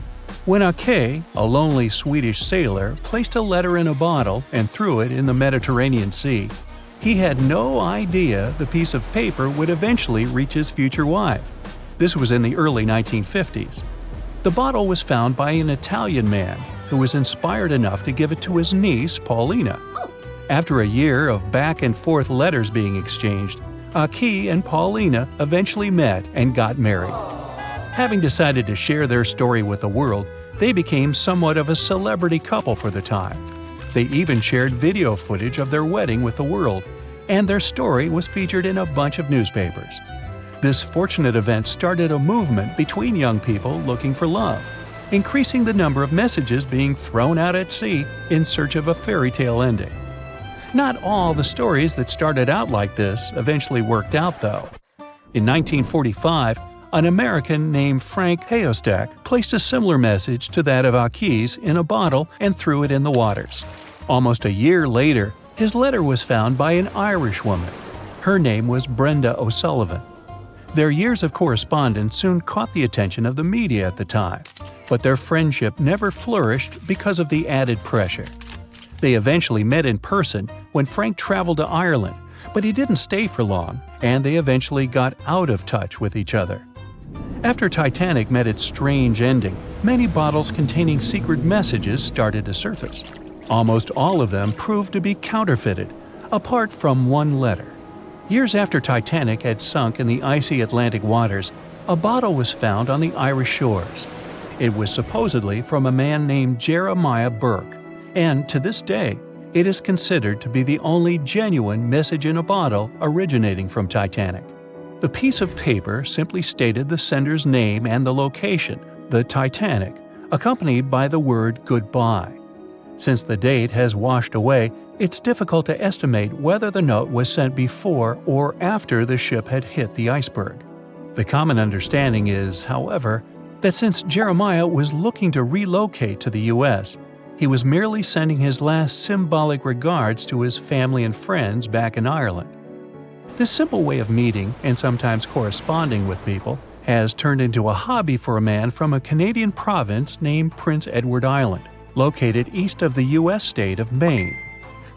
Speaker 1: When Ake, a lonely Swedish sailor, placed a letter in a bottle and threw it in the Mediterranean Sea, he had no idea the piece of paper would eventually reach his future wife. This was in the early 1950s. The bottle was found by an Italian man who was inspired enough to give it to his niece, Paulina. After a year of back-and-forth letters being exchanged, Aki and Paulina eventually met and got married. Having decided to share their story with the world, they became somewhat of a celebrity couple for the time. They even shared video footage of their wedding with the world, and their story was featured in a bunch of newspapers. This fortunate event started a movement between young people looking for love, increasing the number of messages being thrown out at sea in search of a fairy tale ending. Not all the stories that started out like this eventually worked out, though. In 1945, an American named Frank Hayostak placed a similar message to that of Aki's in a bottle and threw it in the waters. Almost a year later, his letter was found by an Irish woman. Her name was Brenda O'Sullivan. Their years of correspondence soon caught the attention of the media at the time, but their friendship never flourished because of the added pressure. They eventually met in person when Frank traveled to Ireland, but he didn't stay for long, and they eventually got out of touch with each other. After Titanic met its strange ending, many bottles containing secret messages started to surface. Almost all of them proved to be counterfeited, apart from one letter. Years after Titanic had sunk in the icy Atlantic waters, a bottle was found on the Irish shores. It was supposedly from a man named Jeremiah Burke, and to this day, it is considered to be the only genuine message in a bottle originating from Titanic. The piece of paper simply stated the sender's name and the location, the Titanic, accompanied by the word goodbye. Since the date has washed away, it's difficult to estimate whether the note was sent before or after the ship had hit the iceberg. The common understanding is, however, that since Jeremiah was looking to relocate to the U.S., he was merely sending his last symbolic regards to his family and friends back in Ireland. This simple way of meeting and sometimes corresponding with people has turned into a hobby for a man from a Canadian province named Prince Edward Island, located east of the U.S. state of Maine.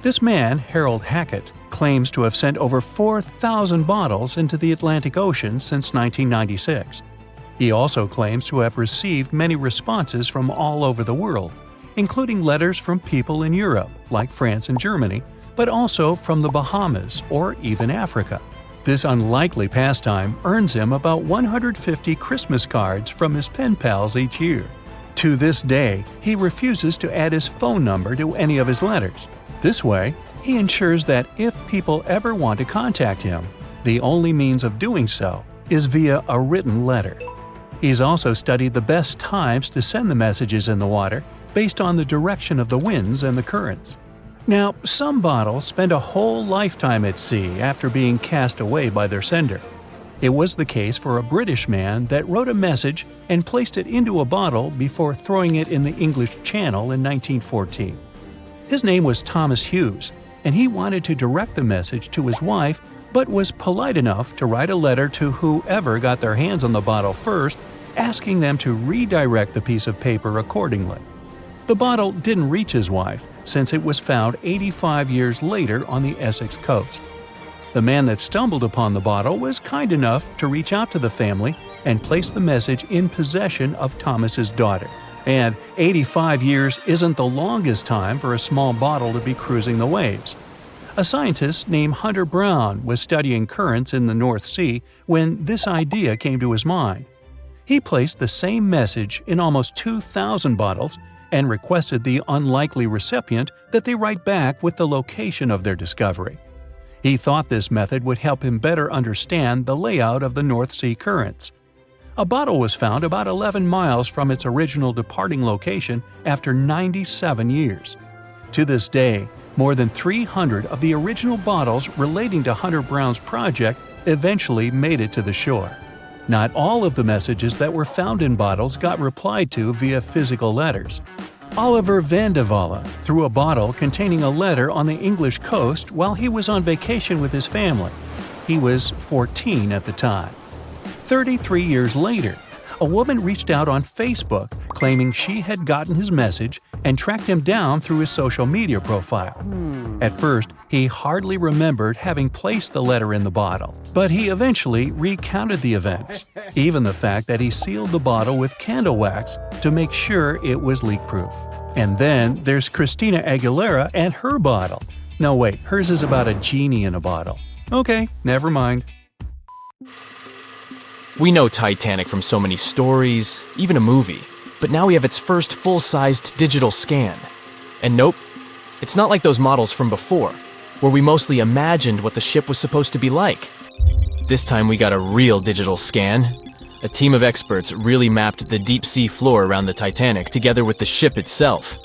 Speaker 1: This man, Harold Hackett, claims to have sent over 4,000 bottles into the Atlantic Ocean since 1996. He also claims to have received many responses from all over the world, including letters from people in Europe, like France and Germany, but also from the Bahamas or even Africa. This unlikely pastime earns him about 150 Christmas cards from his pen pals each year. To this day, he refuses to add his phone number to any of his letters. This way, he ensures that if people ever want to contact him, the only means of doing so is via a written letter. He's also studied the best times to send the messages in the water based on the direction of the winds and the currents. Now, some bottles spend a whole lifetime at sea after being cast away by their sender. It was the case for a British man that wrote a message and placed it into a bottle before throwing it in the English Channel in 1914. His name was Thomas Hughes, and he wanted to direct the message to his wife, but was polite enough to write a letter to whoever got their hands on the bottle first, asking them to redirect the piece of paper accordingly. The bottle didn't reach his wife, since it was found 85 years later on the Essex coast. The man that stumbled upon the bottle was kind enough to reach out to the family and place the message in possession of Thomas's daughter. And 85 years isn't the longest time for a small bottle to be cruising the waves. A scientist named Hunter Brown was studying currents in the North Sea when this idea came to his mind. He placed the same message in almost 2,000 bottles and requested the unlikely recipient that they write back with the location of their discovery. He thought this method would help him better understand the layout of the North Sea currents. A bottle was found about 11 miles from its original departing location after 97 years. To this day, more than 300 of the original bottles relating to Hunter Brown's project eventually made it to the shore. Not all of the messages that were found in bottles got replied to via physical letters. Oliver van de Walle threw a bottle containing a letter on the English coast while he was on vacation with his family. He was 14 at the time. 33 years later, a woman reached out on Facebook claiming she had gotten his message and tracked him down through his social media profile. At first, he hardly remembered having placed the letter in the bottle, but he eventually recounted the events, even the fact that he sealed the bottle with candle wax to make sure it was leak-proof. And then there's Christina Aguilera and her bottle. No wait, hers is about a genie in a bottle. Okay, never mind.
Speaker 3: We know Titanic from so many stories, even a movie, but now we have its first full-sized digital scan. And nope, it's not like those models from before, where we mostly imagined what the ship was supposed to be like. This time we got a real digital scan. A team of experts really mapped the deep-sea floor around the Titanic together with the ship itself.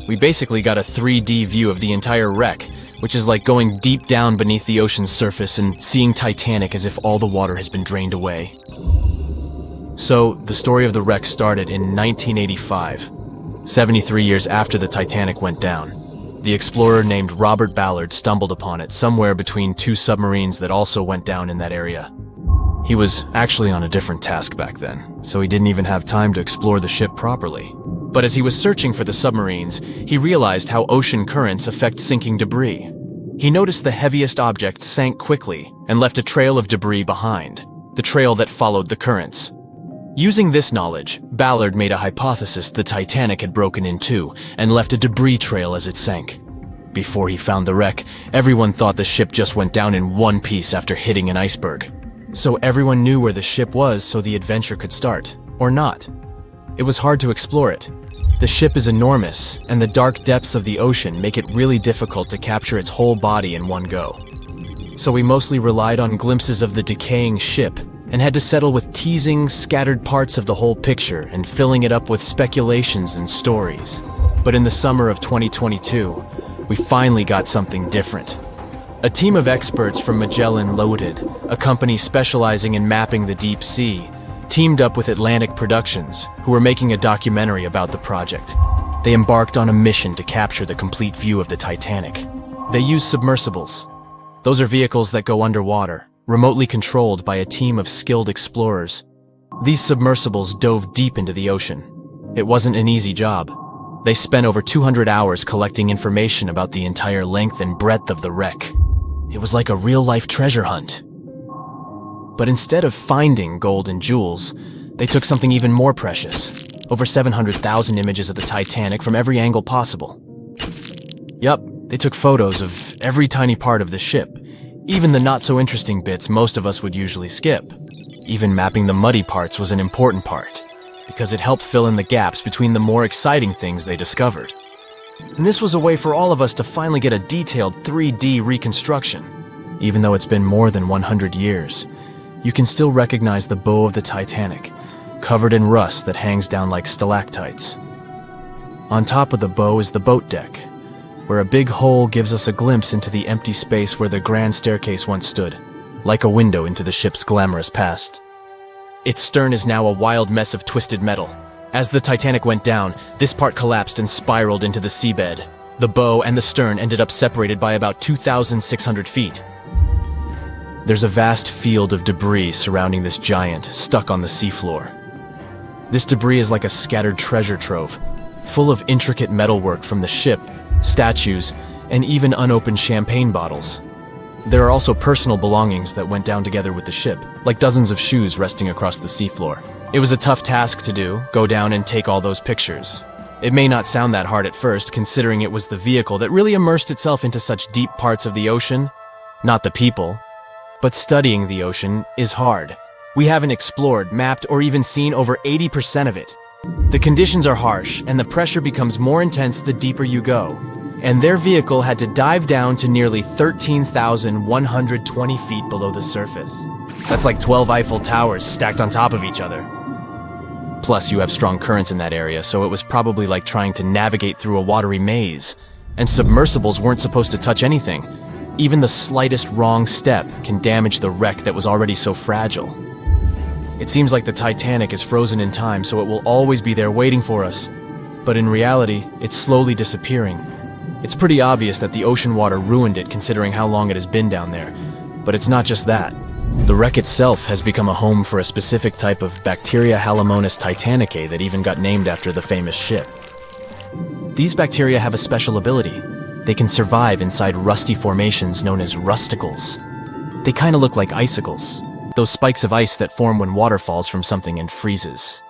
Speaker 3: We basically got a 3D view of the entire wreck, which is like going deep down beneath the ocean's surface and seeing Titanic as if all the water has been drained away. So, the story of the wreck started in 1985, 73 years after the Titanic went down. The explorer named Robert Ballard stumbled upon it somewhere between two submarines that also went down in that area. He was actually on a different task back then, so he didn't even have time to explore the ship properly. But as he was searching for the submarines, he realized how ocean currents affect sinking debris. He noticed the heaviest objects sank quickly and left a trail of debris behind, the trail that followed the currents. Using this knowledge, Ballard made a hypothesis the Titanic had broken in two and left a debris trail as it sank. Before he found the wreck, everyone thought the ship just went down in one piece after hitting an iceberg. So everyone knew where the ship was so the adventure could start, or not. It was hard to explore it. The ship is enormous, and the dark depths of the ocean make it really difficult to capture its whole body in one go. So we mostly relied on glimpses of the decaying ship, and had to settle with teasing scattered parts of the whole picture and filling it up with speculations and stories. But in the summer of 2022, we finally got something different. A team of experts from Magellan Loaded, a company specializing in mapping the deep sea, teamed up with Atlantic Productions, who were making a documentary about the project. They embarked on a mission to capture the complete view of the Titanic. They used submersibles. Those are vehicles that go underwater, remotely controlled by a team of skilled explorers. These submersibles dove deep into the ocean. It wasn't an easy job. They spent over 200 hours collecting information about the entire length and breadth of the wreck. It was like a real-life treasure hunt. But instead of finding gold and jewels, they took something even more precious. Over 700,000 images of the Titanic from every angle possible. Yup, they took photos of every tiny part of the ship, even the not-so-interesting bits most of us would usually skip. Even mapping the muddy parts was an important part. because it helped fill in the gaps between the more exciting things they discovered. And this was a way for all of us to finally get a detailed 3D reconstruction. Even though it's been more than 100 years, you can still recognize the bow of the Titanic, covered in rust that hangs down like stalactites. On top of the bow is the boat deck, where a big hole gives us a glimpse into the empty space where the grand staircase once stood, like a window into the ship's glamorous past. Its stern is now a wild mess of twisted metal. As the Titanic went down, this part collapsed and spiraled into the seabed. The bow and the stern ended up separated by about 2,600 feet. There's a vast field of debris surrounding this giant, stuck on the seafloor. This debris is like a scattered treasure trove, full of intricate metalwork from the ship, statues, and even unopened champagne bottles. There are also personal belongings that went down together with the ship, like dozens of shoes resting across the seafloor. It was a tough task to do, go down and take all those pictures. It may not sound that hard at first, considering it was the vehicle that really immersed itself into such deep parts of the ocean, not the people. But studying the ocean is hard. We haven't explored, mapped, or even seen over 80% of it. The conditions are harsh, and the pressure becomes more intense the deeper you go. And their vehicle had to dive down to nearly 13,120 feet below the surface. That's like 12 Eiffel Towers stacked on top of each other. Plus, you have strong currents in that area, so it was probably like trying to navigate through a watery maze. And submersibles weren't supposed to touch anything. Even the slightest wrong step can damage the wreck that was already so fragile. It seems like the Titanic is frozen in time, so it will always be there waiting for us. But in reality, it's slowly disappearing. It's pretty obvious that the ocean water ruined it considering how long it has been down there. But it's not just that. The wreck itself has become a home for a specific type of bacteria Halomonas titanicae that even got named after the famous ship. These bacteria have a special ability. They can survive inside rusty formations known as rusticles. They kind of look like icicles, those spikes of ice that form when water falls from something and freezes.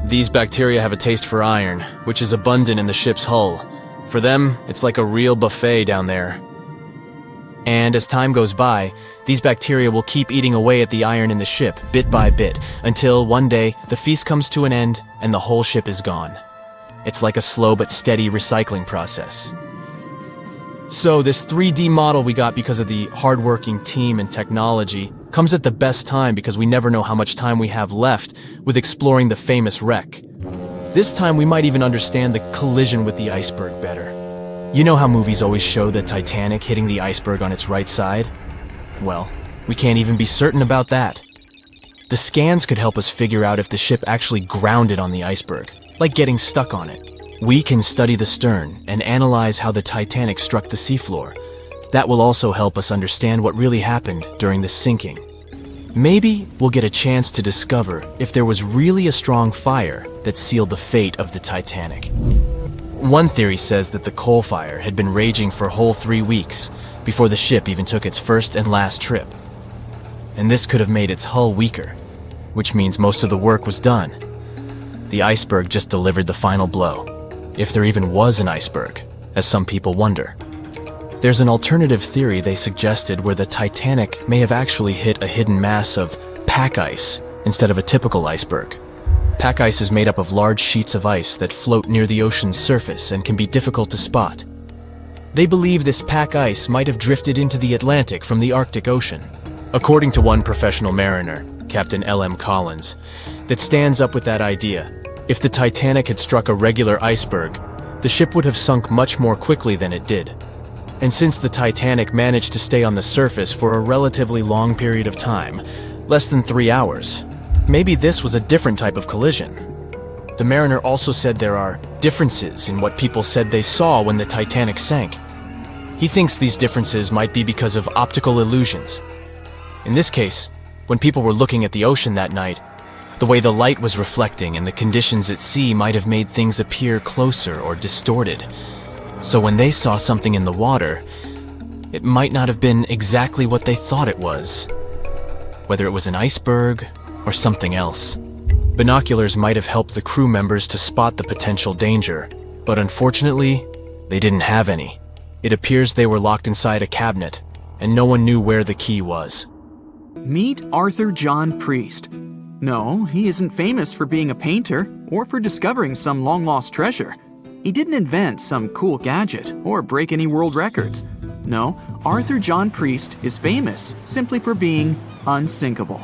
Speaker 3: These bacteria have a taste for iron, which is abundant in the ship's hull. For them, it's like a real buffet down there. And as time goes by, these bacteria will keep eating away at the iron in the ship, bit by bit, until one day, the feast comes to an end and the whole ship is gone. It's like a slow but steady recycling process. So this 3D model we got because of the hardworking team and technology comes at the best time because we never know how much time we have left with exploring the famous wreck. This time we might even understand the collision with the iceberg better. You know how movies always show the Titanic hitting the iceberg on its right side? Well, we can't even be certain about that. The scans could help us figure out if the ship actually grounded on the iceberg, like getting stuck on it. We can study the stern and analyze how the Titanic struck the seafloor. That will also help us understand what really happened during the sinking. Maybe we'll get a chance to discover if there was really a strong fire that sealed the fate of the Titanic. One theory says that the coal fire had been raging for a whole 3 weeks before the ship even took its first and last trip. And this could have made its hull weaker, which means most of the work was done. The iceberg just delivered the final blow. If there even was an iceberg, as some people wonder. There's an alternative theory they suggested where the Titanic may have actually hit a hidden mass of pack ice instead of a typical iceberg. Pack ice is made up of large sheets of ice that float near the ocean's surface and can be difficult to spot. They believe this pack ice might have drifted into the Atlantic from the Arctic Ocean. According to one professional mariner, Captain L.M. Collins, that stands up with that idea. If the Titanic had struck a regular iceberg, the ship would have sunk much more quickly than it did. And since the Titanic managed to stay on the surface for a relatively long period of time, less than 3 hours, maybe this was a different type of collision. The mariner also said there are differences in what people said they saw when the Titanic sank. He thinks these differences might be because of optical illusions. In this case, when people were looking at the ocean that night, the way the light was reflecting and the conditions at sea might have made things appear closer or distorted. So when they saw something in the water, it might not have been exactly what they thought it was. Whether it was an iceberg or something else. Binoculars might have helped the crew members to spot the potential danger, but unfortunately, they didn't have any. It appears they were locked inside a cabinet, and no one knew where the key was.
Speaker 2: Meet Arthur John Priest. No, he isn't famous for being a painter or for discovering some long-lost treasure. He didn't invent some cool gadget or break any world records. No, Arthur John Priest is famous simply for being unsinkable.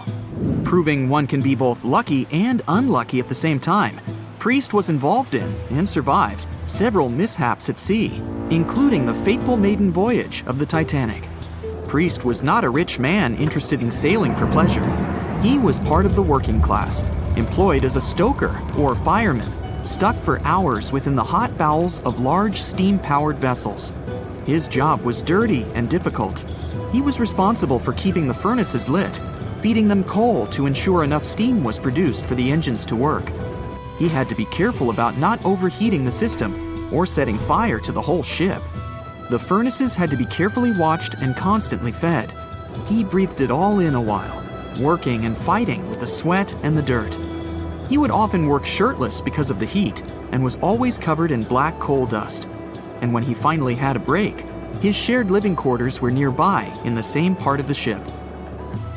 Speaker 2: Proving one can be both lucky and unlucky at the same time, Priest was involved in and survived several mishaps at sea, including the fateful maiden voyage of the Titanic. Priest was not a rich man interested in sailing for pleasure. He was part of the working class, employed as a stoker or fireman, stuck for hours within the hot bowels of large steam-powered vessels. His job was dirty and difficult. He was responsible for keeping the furnaces lit, feeding them coal to ensure enough steam was produced for the engines to work. He had to be careful about not overheating the system or setting fire to the whole ship. The furnaces had to be carefully watched and constantly fed. He breathed it all in a while, working and fighting with the sweat and the dirt. He would often work shirtless because of the heat and was always covered in black coal dust. And when he finally had a break, his shared living quarters were nearby in the same part of the ship.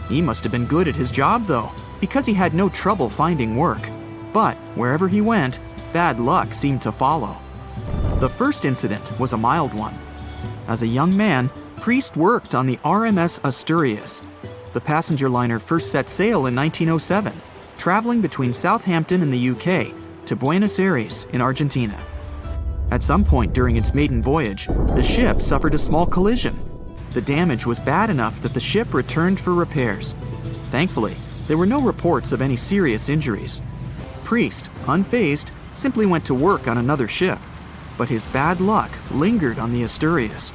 Speaker 2: He must have been good at his job, though, because he had no trouble finding work. But wherever he went, bad luck seemed to follow. The first incident was a mild one. As a young man, Priest worked on the RMS Asturias. The passenger liner first set sail in 1907, traveling between Southampton in the UK to Buenos Aires in Argentina. At some point during its maiden voyage, the ship suffered a small collision. The damage was bad enough that the ship returned for repairs. Thankfully, there were no reports of any serious injuries. Priest, unfazed, simply went to work on another ship, but his bad luck lingered on the Asturias.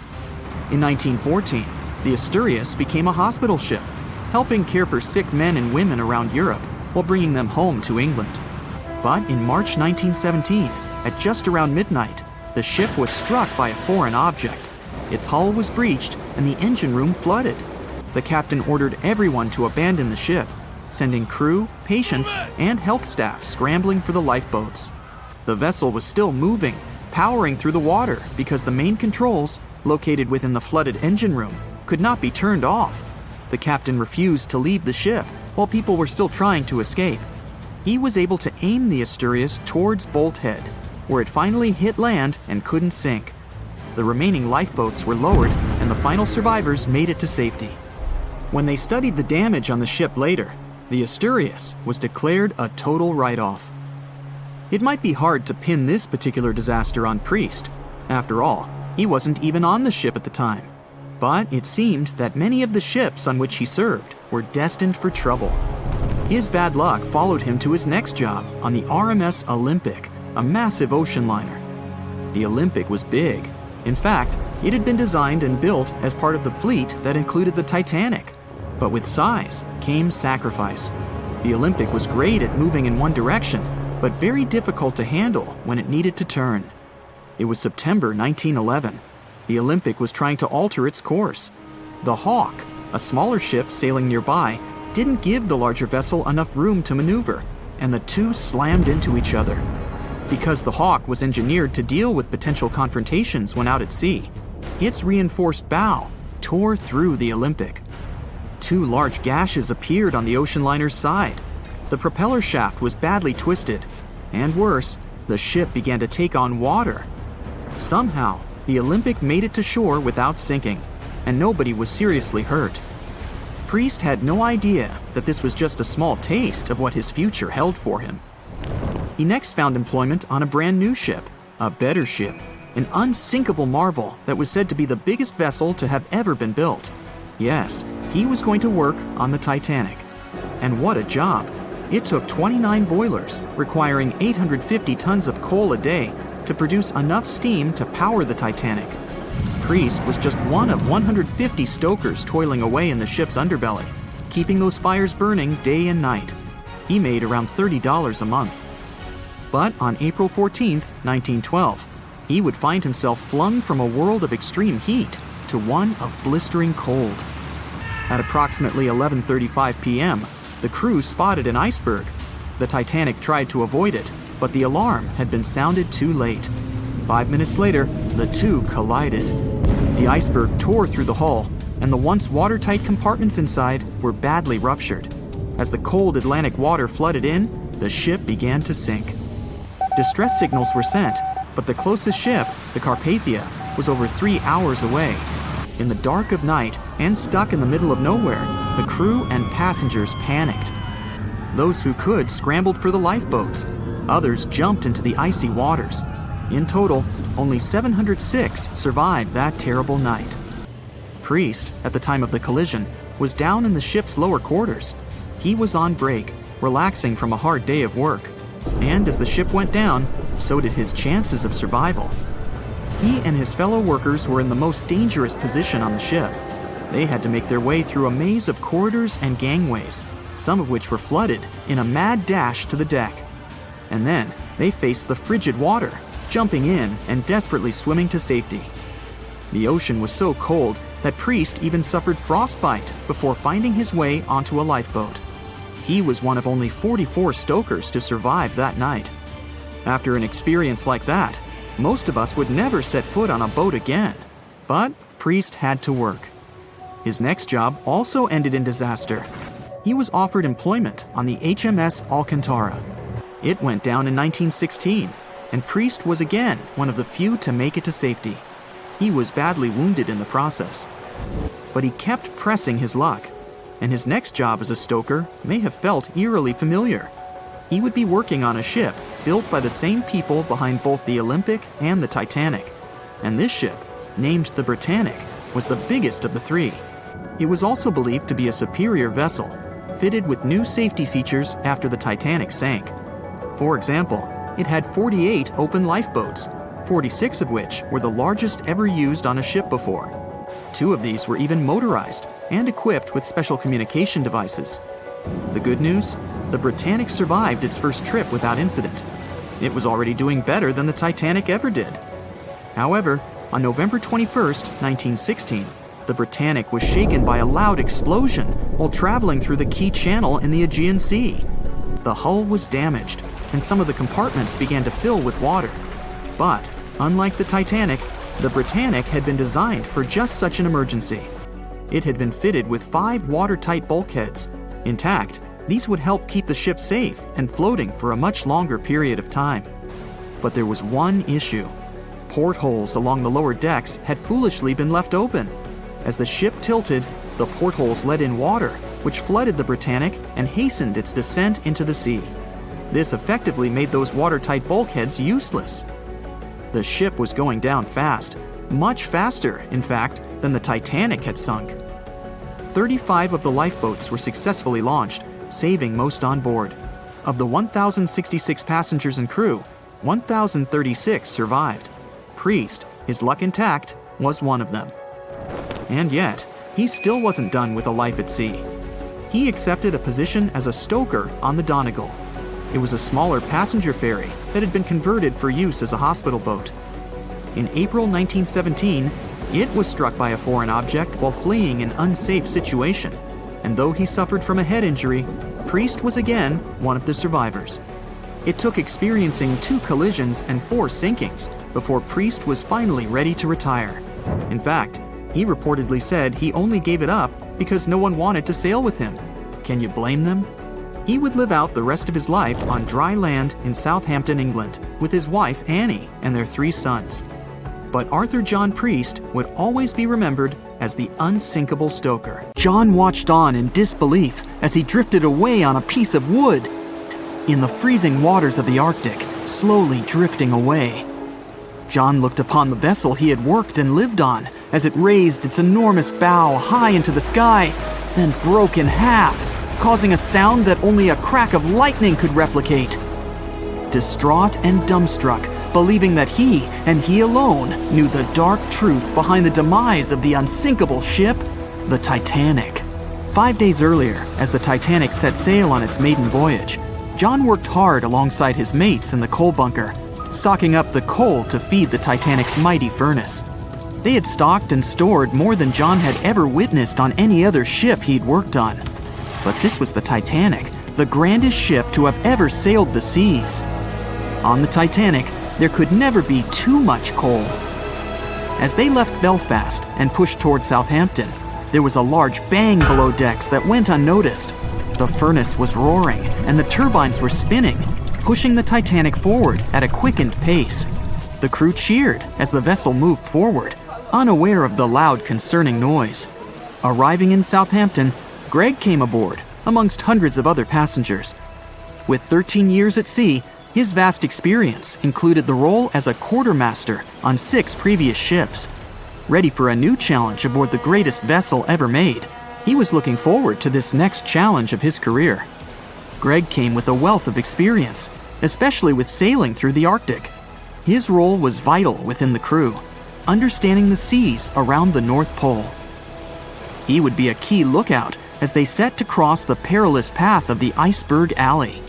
Speaker 2: In 1914, the Asturias became a hospital ship, helping care for sick men and women around Europe while bringing them home to England. But in March 1917, at just around midnight, the ship was struck by a foreign object. Its hull was breached and the engine room flooded. The captain ordered everyone to abandon the ship, sending crew, patients, and health staff scrambling for the lifeboats. The vessel was still moving, powering through the water because the main controls, located within the flooded engine room, could not be turned off. The captain refused to leave the ship while people were still trying to escape. He was able to aim the Asturias towards Bolt Head, where it finally hit land and couldn't sink. The remaining lifeboats were lowered and the final survivors made it to safety. When they studied the damage on the ship later, the Asturias was declared a total write-off. It might be hard to pin this particular disaster on Priest. After all, he wasn't even on the ship at the time. But it seemed that many of the ships on which he served were destined for trouble. His bad luck followed him to his next job on the RMS Olympic, a massive ocean liner. The Olympic was big. In fact, it had been designed and built as part of the fleet that included the Titanic. But with size came sacrifice. The Olympic was great at moving in one direction, but very difficult to handle when it needed to turn. It was September 1911. The Olympic was trying to alter its course. The Hawk, a smaller ship sailing nearby, didn't give the larger vessel enough room to maneuver, and the two slammed into each other. Because the Hawk was engineered to deal with potential confrontations when out at sea, its reinforced bow tore through the Olympic. Two large gashes appeared on the ocean liner's side. The propeller shaft was badly twisted, and worse, the ship began to take on water. Somehow, the Olympic made it to shore without sinking, and nobody was seriously hurt. Priest had no idea that this was just a small taste of what his future held for him. He next found employment on a brand new ship, a better ship, an unsinkable marvel that was said to be the biggest vessel to have ever been built. Yes, he was going to work on the Titanic. And what a job! It took 29 boilers, requiring 850 tons of coal a day to produce enough steam to power the Titanic. Priest was just one of 150 stokers toiling away in the ship's underbelly, keeping those fires burning day and night. He made around $30 a month. But on April 14, 1912, he would find himself flung from a world of extreme heat to one of blistering cold. At approximately 11:35 p.m., the crew spotted an iceberg. The Titanic tried to avoid it, but the alarm had been sounded too late. 5 minutes later, the two collided. The iceberg tore through the hull, and the once watertight compartments inside were badly ruptured. as the cold Atlantic water flooded in, the ship began to sink. Distress signals were sent, but the closest ship, the Carpathia, was over 3 hours away. In the dark of night and stuck in the middle of nowhere, the crew and passengers panicked. Those who could scrambled for the lifeboats. Others jumped into the icy waters. In total, only 706 survived that terrible night. Priest, at the time of the collision, was down in the ship's lower quarters. He was on break, relaxing from a hard day of work. And as the ship went down, so did his chances of survival. He and his fellow workers were in the most dangerous position on the ship. They had to make their way through a maze of corridors and gangways, some of which were flooded, in a mad dash to the deck. And then they faced the frigid water, jumping in and desperately swimming to safety. The ocean was so cold that Priest even suffered frostbite before finding his way onto a lifeboat. He was one of only 44 stokers to survive that night. After an experience like that, most of us would never set foot on a boat again. But Priest had to work. His next job also ended in disaster. He was offered employment on the HMS Alcantara. It went down in 1916, and Priest was again one of the few to make it to safety. He was badly wounded in the process. But he kept pressing his luck, and his next job as a stoker may have felt eerily familiar. He would be working on a ship built by the same people behind both the Olympic and the Titanic. And this ship, named the Britannic, was the biggest of the three. It was also believed to be a superior vessel, fitted with new safety features after the Titanic sank. For example, it had 48 open lifeboats, 46 of which were the largest ever used on a ship before. 2 of these were even motorized and equipped with special communication devices. The good news? The Britannic survived its first trip without incident. It was already doing better than the Titanic ever did. However, on November 21st, 1916, the Britannic was shaken by a loud explosion while traveling through the key channel in the Aegean Sea. The hull was damaged, and some of the compartments began to fill with water. But, unlike the Titanic, the Britannic had been designed for just such an emergency. It had been fitted with 5 watertight bulkheads. Intact, these would help keep the ship safe and floating for a much longer period of time. But there was one issue. Portholes along the lower decks had foolishly been left open. As the ship tilted, the portholes let in water, which flooded the Britannic and hastened its descent into the sea. This effectively made those watertight bulkheads useless. The ship was going down fast, much faster, in fact, than the Titanic had sunk. 35 of the lifeboats were successfully launched, saving most on board. Of the 1,066 passengers and crew, 1,036 survived. Priest, his luck intact, was one of them. And yet, he still wasn't done with a life at sea. He accepted a position as a stoker on the Donegal. It was a smaller passenger ferry that had been converted for use as a hospital boat. In April 1917, it was struck by a foreign object while fleeing an unsafe situation, and though he suffered from a head injury, Priest was again one of the survivors. It took experiencing 2 collisions and 4 sinkings before Priest was finally ready to retire. In fact, he reportedly said he only gave it up because no one wanted to sail with him. Can you blame them? He would live out the rest of his life on dry land in Southampton, England, with his wife Annie and their 3 sons. But Arthur John Priest would always be remembered as the unsinkable stoker. John watched on in disbelief as he drifted away on a piece of wood. In the freezing waters of the Arctic, slowly drifting away. John looked upon the vessel he had worked and lived on as it raised its enormous bow high into the sky, then broke in half, causing a sound that only a crack of lightning could replicate. Distraught and dumbstruck, believing that he, and he alone, knew the dark truth behind the demise of the unsinkable ship, the Titanic. 5 days earlier, as the Titanic set sail on its maiden voyage, John worked hard alongside his mates in the coal bunker, stocking up the coal to feed the Titanic's mighty furnace. They had stocked and stored more than John had ever witnessed on any other ship he'd worked on. But this was the Titanic, the grandest ship to have ever sailed the seas. On the Titanic, there could never be too much coal. As they left Belfast and pushed toward Southampton, there was a large bang below decks that went unnoticed. The furnace was roaring and the turbines were spinning, pushing the Titanic forward at a quickened pace. The crew cheered as the vessel moved forward, unaware of the loud, concerning noise. Arriving in Southampton, Greg came aboard, amongst hundreds of other passengers. With 13 years at sea, his vast experience included the role as a quartermaster on 6 previous ships. Ready for a new challenge aboard the greatest vessel ever made, he was looking forward to this next challenge of his career. Greg came with a wealth of experience, especially with sailing through the Arctic. His role was vital within the crew, understanding the seas around the North Pole. He would be a key lookout as they set to cross the perilous path of the iceberg alley.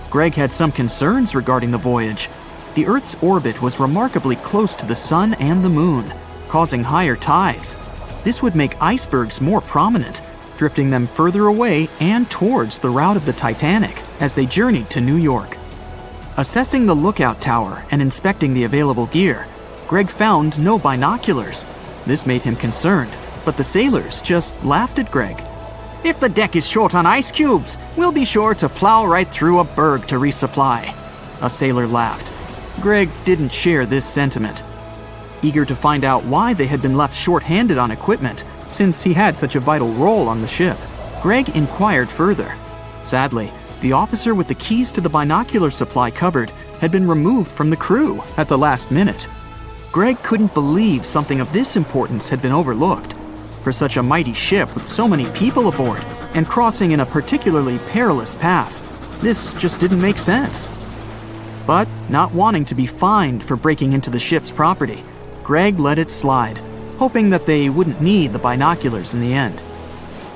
Speaker 2: Greg had some concerns regarding the voyage. The Earth's orbit was remarkably close to the sun and the moon, causing higher tides. This would make icebergs more prominent, drifting them further away and towards the route of the Titanic as they journeyed to New York. Assessing the lookout tower and inspecting the available gear, Greg found no binoculars. This made him concerned, but the sailors just laughed at Greg. "If the deck is short on ice cubes, we'll be sure to plow right through a berg to resupply." A sailor laughed. Greg didn't share this sentiment. Eager to find out why they had been left short-handed on equipment, since he had such a vital role on the ship, Greg inquired further. Sadly, the officer with the keys to the binocular supply cupboard had been removed from the crew at the last minute. Greg couldn't believe something of this importance had been overlooked. For such a mighty ship with so many people aboard and crossing in a particularly perilous path, this just didn't make sense. But not wanting to be fined for breaking into the ship's property, Greg let it slide, hoping that they wouldn't need the binoculars in the end.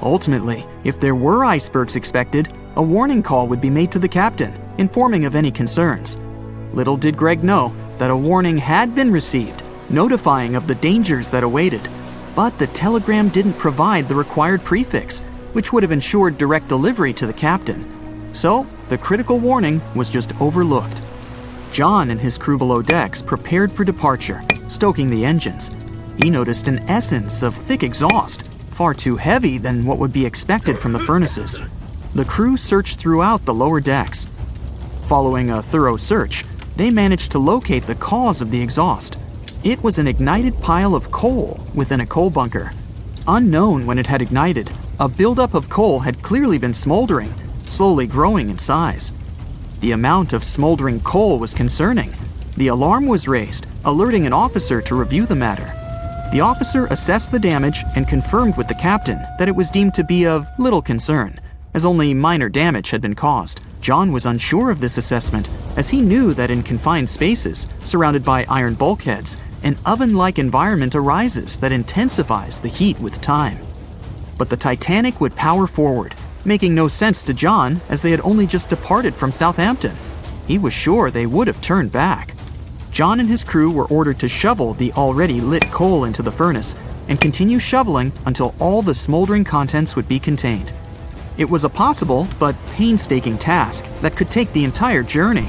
Speaker 2: Ultimately, if there were icebergs expected, a warning call would be made to the captain, informing of any concerns. Little did Greg know that a warning had been received, notifying of the dangers that awaited. But the telegram didn't provide the required prefix, which would have ensured direct delivery to the captain. So, the critical warning was just overlooked. John and his crew below decks prepared for departure, stoking the engines. He noticed an essence of thick exhaust, far too heavy than what would be expected from the furnaces. The crew searched throughout the lower decks. Following a thorough search, they managed to locate the cause of the exhaust. It was an ignited pile of coal within a coal bunker. Unknown when it had ignited, a buildup of coal had clearly been smoldering, slowly growing in size. The amount of smoldering coal was concerning. The alarm was raised, alerting an officer to review the matter. The officer assessed the damage and confirmed with the captain that it was deemed to be of little concern, as only minor damage had been caused. John was unsure of this assessment, as he knew that in confined spaces, surrounded by iron bulkheads, an oven-like environment arises that intensifies the heat with time. But the Titanic would power forward, making no sense to John as they had only just departed from Southampton. He was sure they would have turned back. John and his crew were ordered to shovel the already lit coal into the furnace and continue shoveling until all the smoldering contents would be contained. It was a possible but painstaking task that could take the entire journey.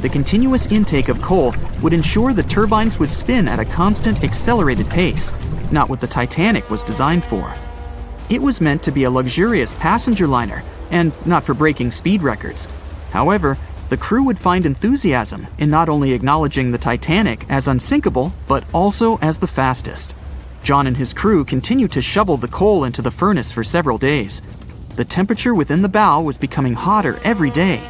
Speaker 2: The continuous intake of coal would ensure the turbines would spin at a constant, accelerated pace, not what the Titanic was designed for. It was meant to be a luxurious passenger liner and not for breaking speed records. However, the crew would find enthusiasm in not only acknowledging the Titanic as unsinkable, but also as the fastest. John and his crew continued to shovel the coal into the furnace for several days. The temperature within the bow was becoming hotter every day.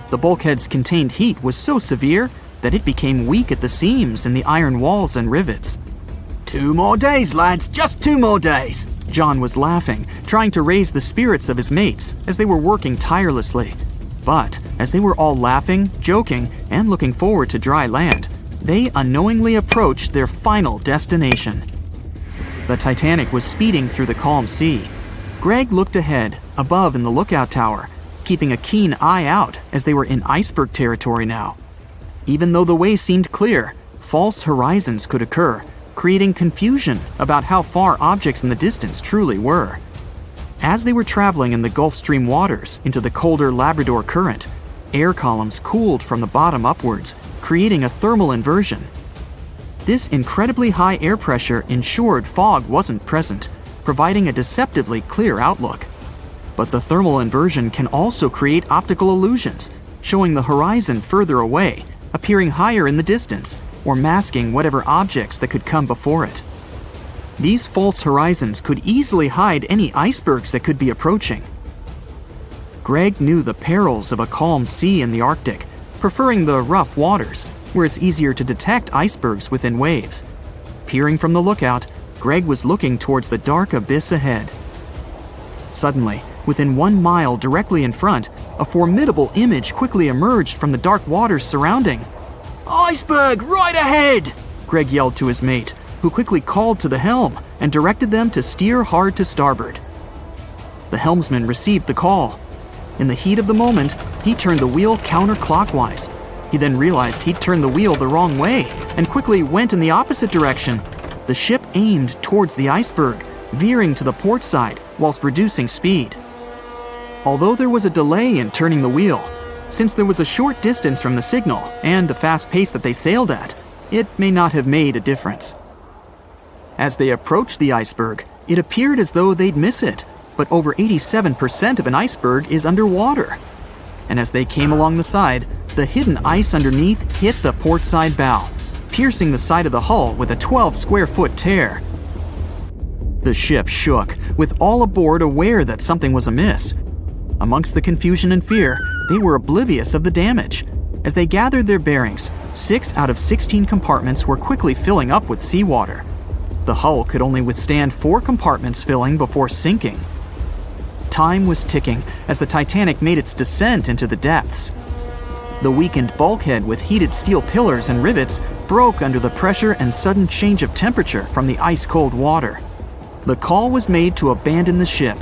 Speaker 2: The bulkhead's contained heat was so severe that it became weak at the seams in the iron walls and rivets. "2 more days, lads, just 2 more days!" John was laughing, trying to raise the spirits of his mates as they were working tirelessly. But as they were all laughing, joking, and looking forward to dry land, they unknowingly approached their final destination. The Titanic was speeding through the calm sea. Greg looked ahead, above in the lookout tower, keeping a keen eye out as they were in iceberg territory now. Even though the way seemed clear, false horizons could occur, creating confusion about how far objects in the distance truly were. As they were traveling in the Gulf Stream waters into the colder Labrador Current, air columns cooled from the bottom upwards, creating a thermal inversion. This incredibly high air pressure ensured fog wasn't present, providing a deceptively clear outlook. But the thermal inversion can also create optical illusions, showing the horizon further away, appearing higher in the distance, or masking whatever objects that could come before it. These false horizons could easily hide any icebergs that could be approaching. Greg knew the perils of a calm sea in the Arctic, preferring the rough waters, where it's easier to detect icebergs within waves. Peering from the lookout, Greg was looking towards the dark abyss ahead. Suddenly, within 1 mile directly in front, a formidable image quickly emerged from the dark waters surrounding. "Iceberg, right ahead!" Greg yelled to his mate, who quickly called to the helm and directed them to steer hard to starboard. The helmsman received the call. In the heat of the moment, he turned the wheel counterclockwise. He then realized he'd turned the wheel the wrong way and quickly went in the opposite direction. The ship aimed towards the iceberg, veering to the port side whilst reducing speed. Although there was a delay in turning the wheel, since there was a short distance from the signal and the fast pace that they sailed at, it may not have made a difference. As they approached the iceberg, it appeared as though they'd miss it, but over 87% of an iceberg is underwater. And as they came along the side, the hidden ice underneath hit the port side bow, piercing the side of the hull with a 12-square-foot tear. The ship shook, with all aboard aware that something was amiss. Amongst the confusion and fear, they were oblivious of the damage. As they gathered their bearings, 6 out of 16 compartments were quickly filling up with seawater. The hull could only withstand 4 compartments filling before sinking. Time was ticking as the Titanic made its descent into the depths. The weakened bulkhead with heated steel pillars and rivets broke under the pressure and sudden change of temperature from the ice-cold water. The call was made to abandon the ship.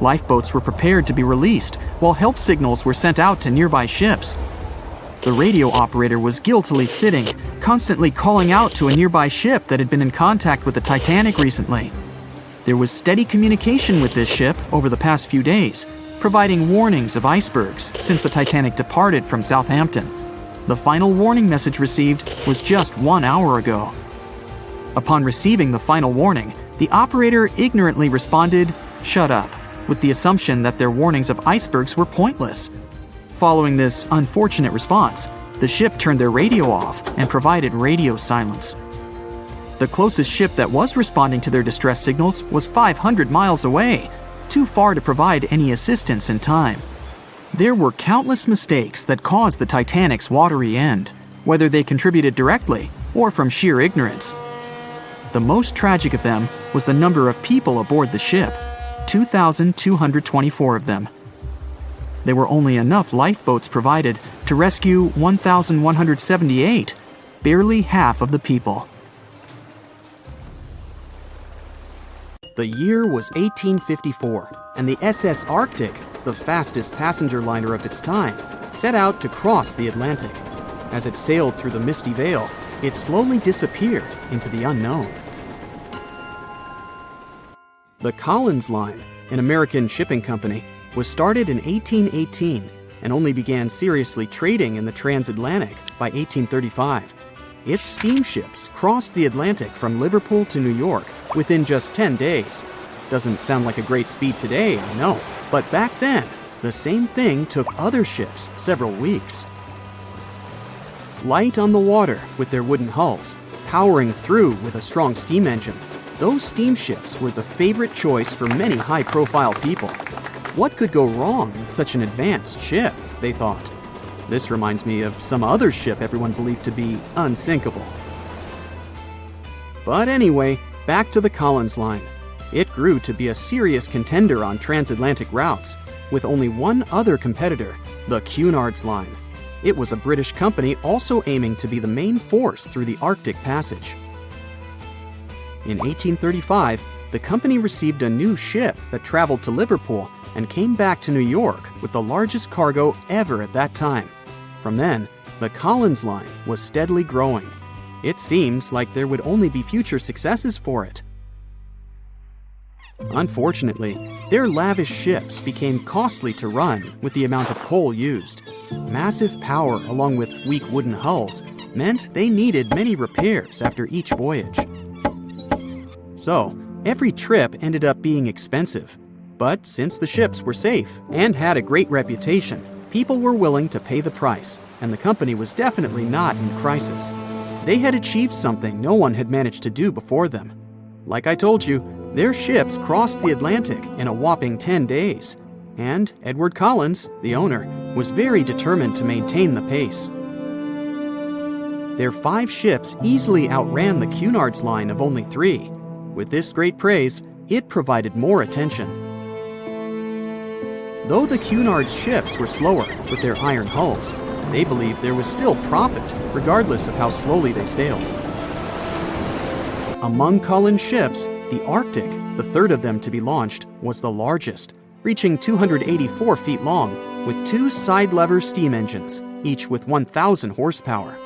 Speaker 2: Lifeboats were prepared to be released, while help signals were sent out to nearby ships. The radio operator was guiltily sitting, constantly calling out to a nearby ship that had been in contact with the Titanic recently. There was steady communication with this ship over the past few days, providing warnings of icebergs since the Titanic departed from Southampton. The final warning message received was just 1 hour ago. Upon receiving the final warning, the operator ignorantly responded, "Shut up," with the assumption that their warnings of icebergs were pointless. Following this unfortunate response, the ship turned their radio off and provided radio silence. The closest ship that was responding to their distress signals was 500 miles away, too far to provide any assistance in time. There were countless mistakes that caused the Titanic's watery end, whether they contributed directly or from sheer ignorance. The most tragic of them was the number of people aboard the ship, 2,224 of them. There were only enough lifeboats provided to rescue 1,178, barely half of the people. The year was 1854, and the SS Arctic, the fastest passenger liner of its time, set out to cross the Atlantic. As it sailed through the misty veil, it slowly disappeared into the unknown. The Collins Line, an American shipping company, was started in 1818 and only began seriously trading in the transatlantic by 1835. Its steamships crossed the Atlantic from Liverpool to New York within just 10 days. Doesn't sound like a great speed today, I know, but back then, the same thing took other ships several weeks. Light on the water with their wooden hulls, powering through with a strong steam engine, those steamships were the favorite choice for many high-profile people. What could go wrong with such an advanced ship, they thought. This reminds me of some other ship everyone believed to be unsinkable. But anyway, back to the Collins Line. It grew to be a serious contender on transatlantic routes, with only one other competitor, the Cunard's Line. It was a British company also aiming to be the main force through the Arctic Passage. In 1835, the company received a new ship that traveled to Liverpool and came back to New York with the largest cargo ever at that time. From then, the Collins Line was steadily growing. It seemed like there would only be future successes for it. Unfortunately, their lavish ships became costly to run with the amount of coal used. Massive power along with weak wooden hulls meant they needed many repairs after each voyage. So, every trip ended up being expensive. But since the ships were safe and had a great reputation, people were willing to pay the price, and the company was definitely not in crisis. They had achieved something no one had managed to do before them. Like I told you, their ships crossed the Atlantic in a whopping 10 days, and Edward Collins, the owner, was very determined to maintain the pace. Their 5 ships easily outran the Cunard's line of only 3. With this great praise, it provided more attention. Though the Cunard's ships were slower with their iron hulls, they believed there was still profit, regardless of how slowly they sailed. Among Collins' ships, the Arctic, the third of them to be launched, was the largest, reaching 284 feet long, with 2 side-lever steam engines, each with 1,000 horsepower.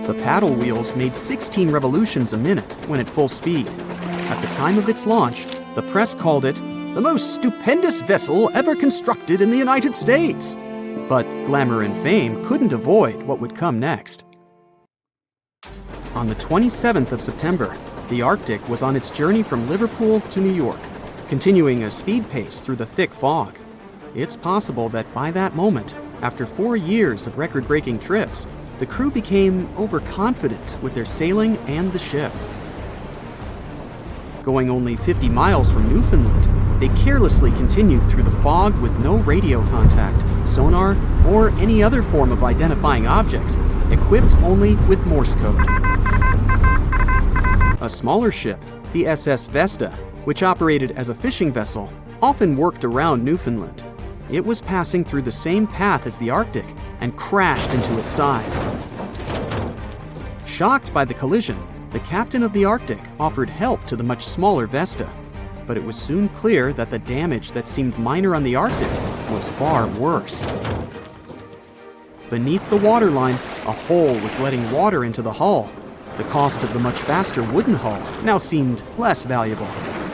Speaker 2: The paddle wheels made 16 revolutions a minute when at full speed. At the time of its launch, the press called it the most stupendous vessel ever constructed in the United States. But glamour and fame couldn't avoid what would come next. On the 27th of September, the Arctic was on its journey from Liverpool to New York, continuing a speed pace through the thick fog. It's possible that by that moment, after 4 years of record-breaking trips, the crew became overconfident with their sailing and the ship. Going only 50 miles from Newfoundland, they carelessly continued through the fog with no radio contact, sonar, or any other form of identifying objects, equipped only with Morse code. A smaller ship, the SS Vesta, which operated as a fishing vessel, often worked around Newfoundland. It was passing through the same path as the Arctic and crashed into its side. Shocked by the collision, the captain of the Arctic offered help to the much smaller Vesta, but it was soon clear that the damage that seemed minor on the Arctic was far worse. Beneath the waterline, a hole was letting water into the hull. The cost of the much faster wooden hull now seemed less valuable.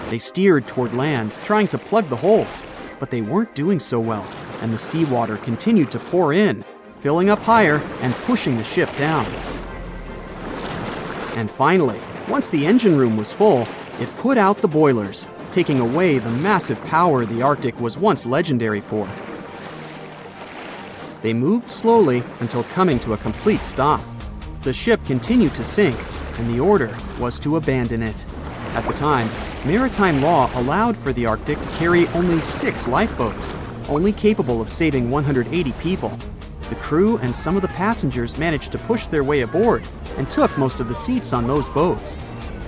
Speaker 2: They steered toward land, trying to plug the holes, but they weren't doing so well, and the seawater continued to pour in, filling up higher and pushing the ship down. And finally, once the engine room was full, it put out the boilers, taking away the massive power the Arctic was once legendary for. They moved slowly until coming to a complete stop. The ship continued to sink, and the order was to abandon it. At the time, maritime law allowed for the Arctic to carry only 6 lifeboats, only capable of saving 180 people. The crew and some of the passengers managed to push their way aboard and took most of the seats on those boats.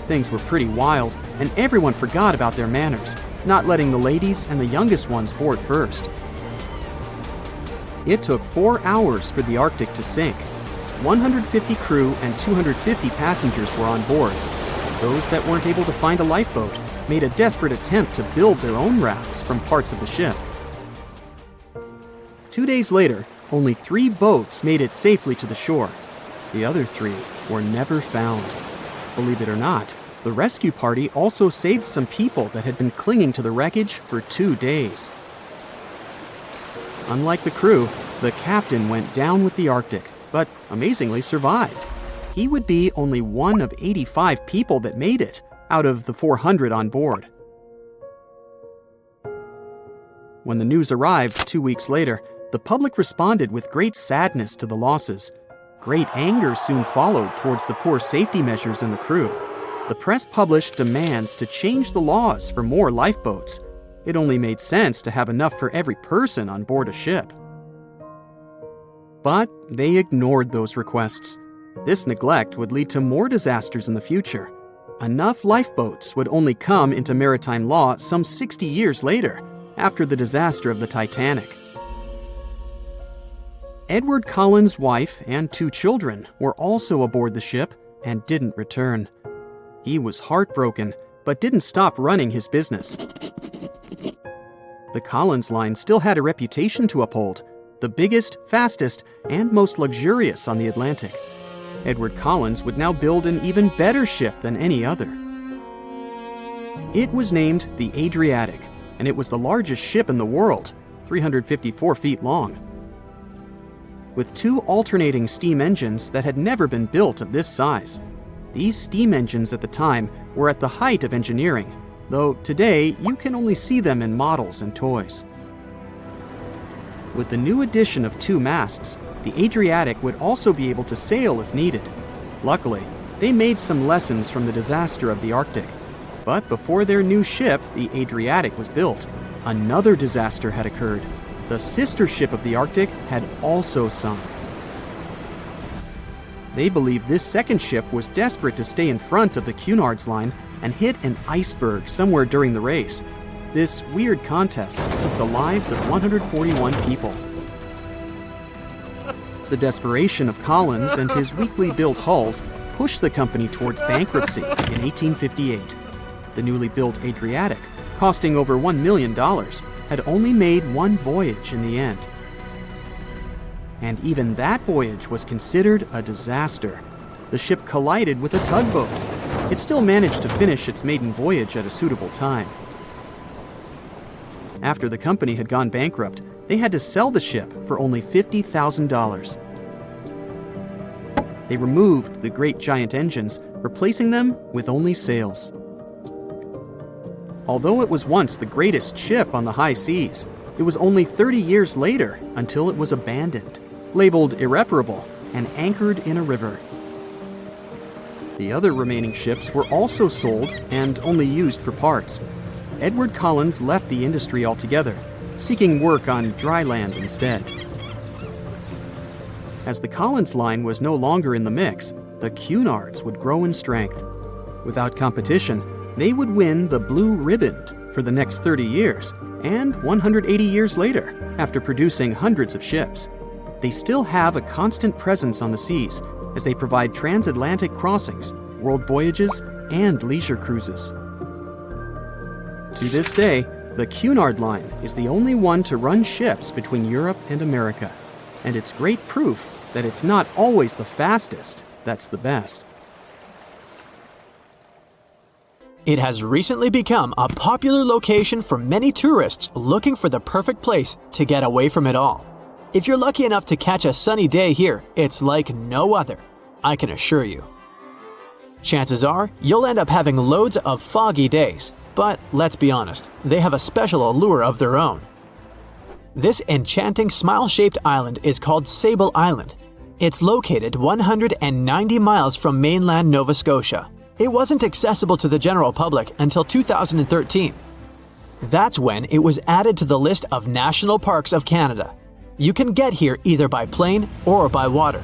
Speaker 2: Things were pretty wild, and everyone forgot about their manners, not letting the ladies and the youngest ones board first. It took 4 hours for the Arctic to sink. 150 crew and 250 passengers were on board. Those that weren't able to find a lifeboat made a desperate attempt to build their own rafts from parts of the ship. 2 days later, only 3 boats made it safely to the shore. The other 3 were never found. Believe it or not, the rescue party also saved some people that had been clinging to the wreckage for 2 days. Unlike the crew, the captain went down with the Arctic, but amazingly survived. He would be only one of 85 people that made it, out of the 400 on board. When the news arrived 2 weeks later, the public responded with great sadness to the losses. Great anger soon followed towards the poor safety measures in the crew. The press published demands to change the laws for more lifeboats. It only made sense to have enough for every person on board a ship. But they ignored those requests. This neglect would lead to more disasters in the future. Enough lifeboats would only come into maritime law some 60 years later, after the disaster of the Titanic. Edward Collins' wife and 2 children were also aboard the ship and didn't return. He was heartbroken, but didn't stop running his business. The Collins line still had a reputation to uphold, the biggest, fastest, and most luxurious on the Atlantic. Edward Collins would now build an even better ship than any other. It was named the Adriatic, and it was the largest ship in the world, 354 feet long. With 2 alternating steam engines that had never been built of this size. These steam engines at the time were at the height of engineering. though today you can only see them in models and toys. With the new addition of 2 masts, the Adriatic would also be able to sail if needed. Luckily, they made some lessons from the disaster of the Arctic. But before their new ship, the Adriatic, was built, another disaster had occurred. The sister ship of the Arctic had also sunk. They believe this second ship was desperate to stay in front of the Cunard's line and hit an iceberg somewhere during the race. This weird contest took the lives of 141 people. The desperation of Collins and his weakly built hulls pushed the company towards bankruptcy in 1858. The newly built Adriatic, costing over $1 million, had only made one voyage in the end. And even that voyage was considered a disaster. The ship collided with a tugboat. It still managed to finish its maiden voyage at a suitable time. After the company had gone bankrupt, they had to sell the ship for only $50,000. They removed the great giant engines, replacing them with only sails. Although it was once the greatest ship on the high seas, it was only 30 years later until it was abandoned, labeled irreparable, and anchored in a river. The other remaining ships were also sold and only used for parts. Edward Collins left the industry altogether, seeking work on dry land instead. As the Collins line was no longer in the mix, the Cunards would grow in strength. Without competition, they would win the Blue Riband for the next 30 years, and 180 years later, after producing hundreds of ships. They still have a constant presence on the seas as they provide transatlantic crossings, world voyages, and leisure cruises. To this day, the Cunard line is the only one to run ships between Europe and America, and it's great proof that it's not always the fastest that's the best.
Speaker 4: It has recently become a popular location for many tourists looking for the perfect place to get away from it all. If you're lucky enough to catch a sunny day here, it's like no other, I can assure you. Chances are, you'll end up having loads of foggy days, but let's be honest, they have a special allure of their own. This enchanting smile-shaped island is called Sable Island. It's located 190 miles from mainland Nova Scotia. It wasn't accessible to the general public until 2013. That's when it was added to the list of National Parks of Canada. You can get here either by plane or by water.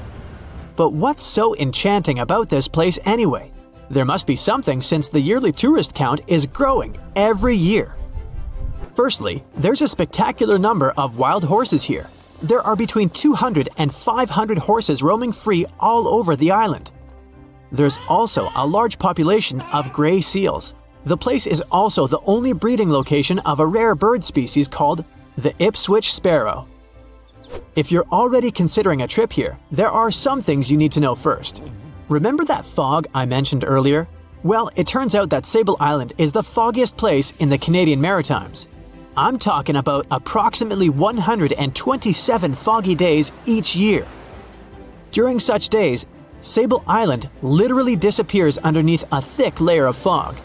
Speaker 4: But what's so enchanting about this place anyway? There must be something since the yearly tourist count is growing every year. Firstly, there's a spectacular number of wild horses here. There are between 200 and 500 horses roaming free all over the island. There's also a large population of gray seals. The place is also the only breeding location of a rare bird species called the Ipswich sparrow. If you're already considering a trip here, there are some things you need to know first. Remember that fog I mentioned earlier? Well, it turns out that Sable Island is the foggiest place in the Canadian Maritimes. I'm talking about approximately 127 foggy days each year. During such days, Sable Island literally disappears underneath a thick layer of fog.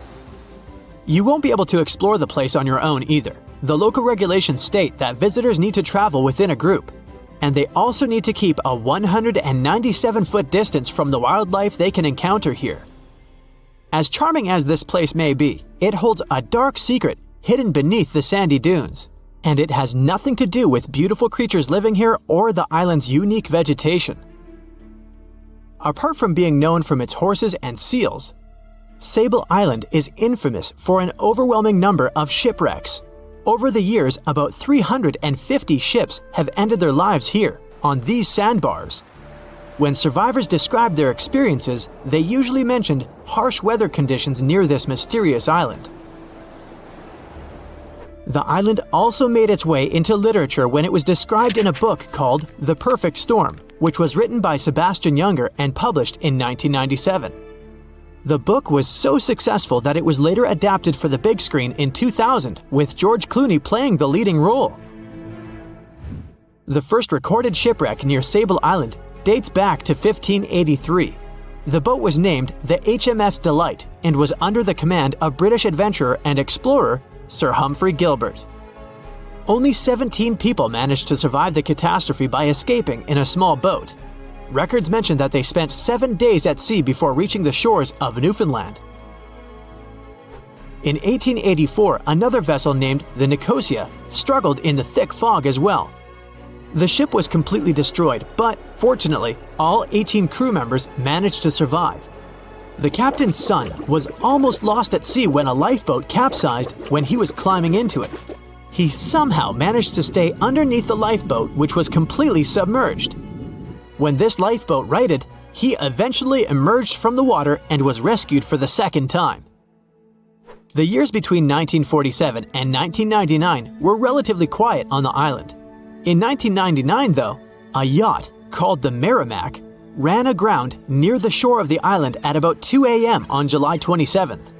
Speaker 4: You won't be able to explore the place on your own either. The local regulations state that visitors need to travel within a group, and they also need to keep a 197-foot distance from the wildlife they can encounter here. As charming as this place may be, it holds a dark secret hidden beneath the sandy dunes, and it has nothing to do with beautiful creatures living here or the island's unique vegetation. Apart from being known from its horses and seals, Sable Island is infamous for an overwhelming number of shipwrecks. Over the years, about 350 ships have ended their lives here, on these sandbars. When survivors described their experiences, they usually mentioned harsh weather conditions near this mysterious island. The island also made its way into literature when it was described in a book called The Perfect Storm, which was written by Sebastian Junger and published in 1997. The book was so successful that it was later adapted for the big screen in 2000, with George Clooney playing the leading role. The first recorded shipwreck near Sable Island dates back to 1583. The boat was named the HMS Delight and was under the command of British adventurer and explorer Sir Humphrey Gilbert. Only 17 people managed to survive the catastrophe by escaping in a small boat. Records mention that they spent 7 days at sea before reaching the shores of Newfoundland. In 1884, another vessel named the Nicosia struggled in the thick fog as well. The ship was completely destroyed, but fortunately, all 18 crew members managed to survive. The captain's son was almost lost at sea when a lifeboat capsized when he was climbing into it. He somehow managed to stay underneath the lifeboat, which was completely submerged. When this lifeboat righted, he eventually emerged from the water and was rescued for the second time. The years between 1947 and 1999 were relatively quiet on the island. In 1999, though, a yacht called the Merrimack ran aground near the shore of the island at about 2 a.m. on July 27th.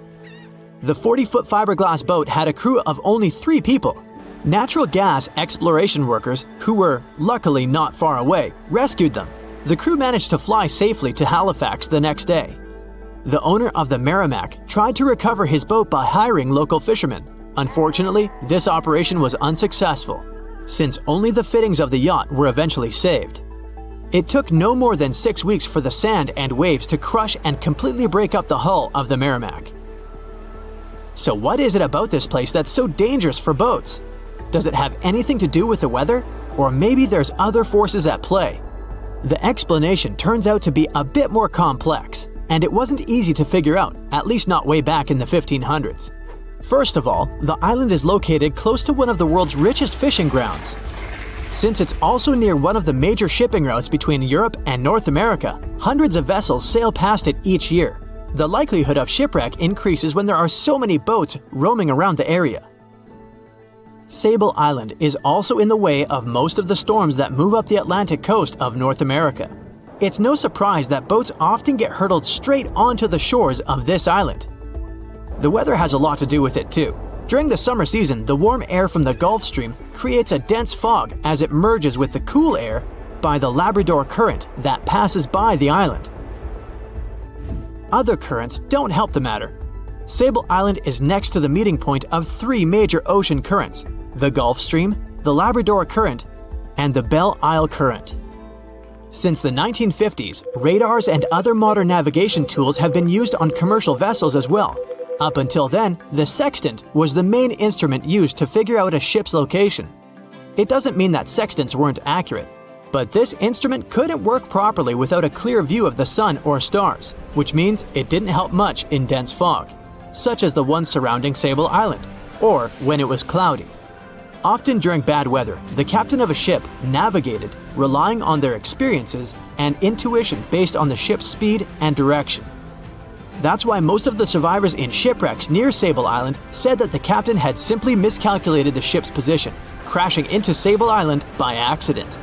Speaker 4: The 40-foot fiberglass boat had a crew of only 3 people. Natural gas exploration workers, who were luckily not far away, rescued them. The crew managed to fly safely to Halifax the next day. The owner of the Merrimack tried to recover his boat by hiring local fishermen. Unfortunately, this operation was unsuccessful, since only the fittings of the yacht were eventually saved. It took no more than 6 weeks for the sand and waves to crush and completely break up the hull of the Merrimack. So what is it about this place that's so dangerous for boats? Does it have anything to do with the weather? Or maybe there's other forces at play? The explanation turns out to be a bit more complex, and it wasn't easy to figure out, at least not way back in the 1500s. First of all, the island is located close to one of the world's richest fishing grounds. Since it's also near one of the major shipping routes between Europe and North America, hundreds of vessels sail past it each year. The likelihood of shipwreck increases when there are so many boats roaming around the area. Sable Island is also in the way of most of the storms that move up the Atlantic coast of North America. It's no surprise that boats often get hurtled straight onto the shores of this island. The weather has a lot to do with it too. During the summer season, the warm air from the Gulf Stream creates a dense fog as it merges with the cool air by the Labrador Current that passes by the island. Other currents don't help the matter. Sable Island is next to the meeting point of 3 major ocean currents: the Gulf Stream, the Labrador Current, and the Belle Isle Current. Since the 1950s, radars and other modern navigation tools have been used on commercial vessels as well. Up until then, the sextant was the main instrument used to figure out a ship's location. It doesn't mean that sextants weren't accurate, but this instrument couldn't work properly without a clear view of the sun or stars, which means it didn't help much in dense fog, such as the one surrounding Sable Island, or when it was cloudy. Often during bad weather, the captain of a ship navigated, relying on their experiences and intuition based on the ship's speed and direction. That's why most of the survivors in shipwrecks near Sable Island said that the captain had simply miscalculated the ship's position, crashing into Sable Island by accident.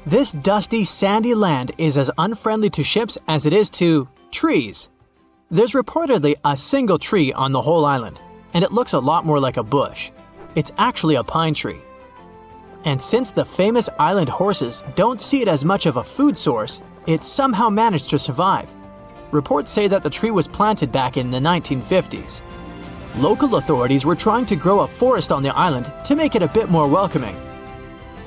Speaker 4: This dusty, sandy land is as unfriendly to ships as it is to trees. There's reportedly a single tree on the whole island, and it looks a lot more like a bush. It's actually a pine tree. And since the famous island horses don't see it as much of a food source, it somehow managed to survive. Reports say that the tree was planted back in the 1950s. Local authorities were trying to grow a forest on the island to make it a bit more welcoming.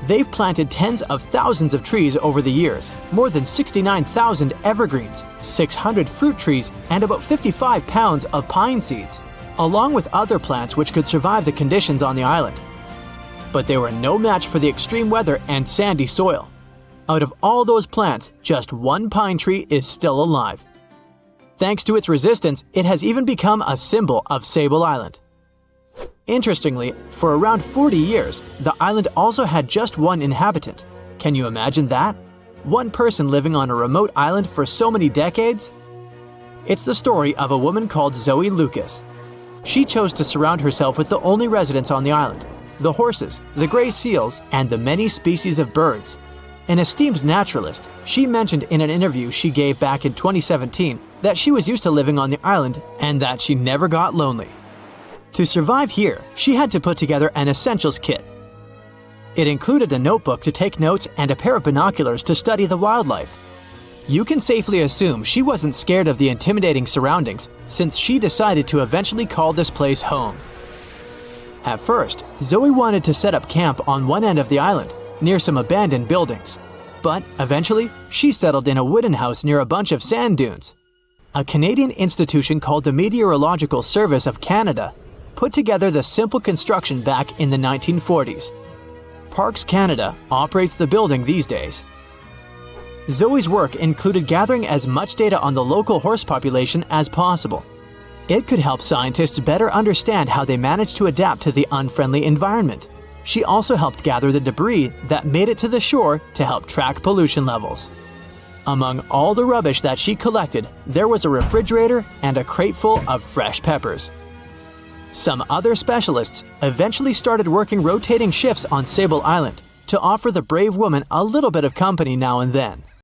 Speaker 4: They've planted tens of thousands of trees over the years, more than 69,000 evergreens, 600 fruit trees, and about 55 pounds of pine seeds, along with other plants which could survive the conditions on the island. But they were no match for the extreme weather and sandy soil. Out of all those plants, just one pine tree is still alive. Thanks to its resistance, it has even become a symbol of Sable Island. Interestingly, for around 40 years, the island also had just one inhabitant. Can you imagine that? One person living on a remote island for so many decades? It's the story of a woman called Zoe Lucas. She chose to surround herself with the only residents on the island: the horses, the gray seals, and the many species of birds. An esteemed naturalist, she mentioned in an interview she gave back in 2017 that she was used to living on the island and that she never got lonely. To survive here, she had to put together an essentials kit. It included a notebook to take notes and a pair of binoculars to study the wildlife. You can safely assume she wasn't scared of the intimidating surroundings, since she decided to eventually call this place home. At first, Zoe wanted to set up camp on one end of the island, near some abandoned buildings. But eventually, she settled in a wooden house near a bunch of sand dunes. A Canadian institution called the Meteorological Service of Canada put together the simple construction back in the 1940s. Parks Canada operates the building these days. Zoe's work included gathering as much data on the local horse population as possible. It could help scientists better understand how they managed to adapt to the unfriendly environment. She also helped gather the debris that made it to the shore to help track pollution levels. Among all the rubbish that she collected, there was a refrigerator and a crate full of fresh peppers. Some other specialists eventually started working rotating shifts on Sable Island to offer the brave woman a little bit of company now and then.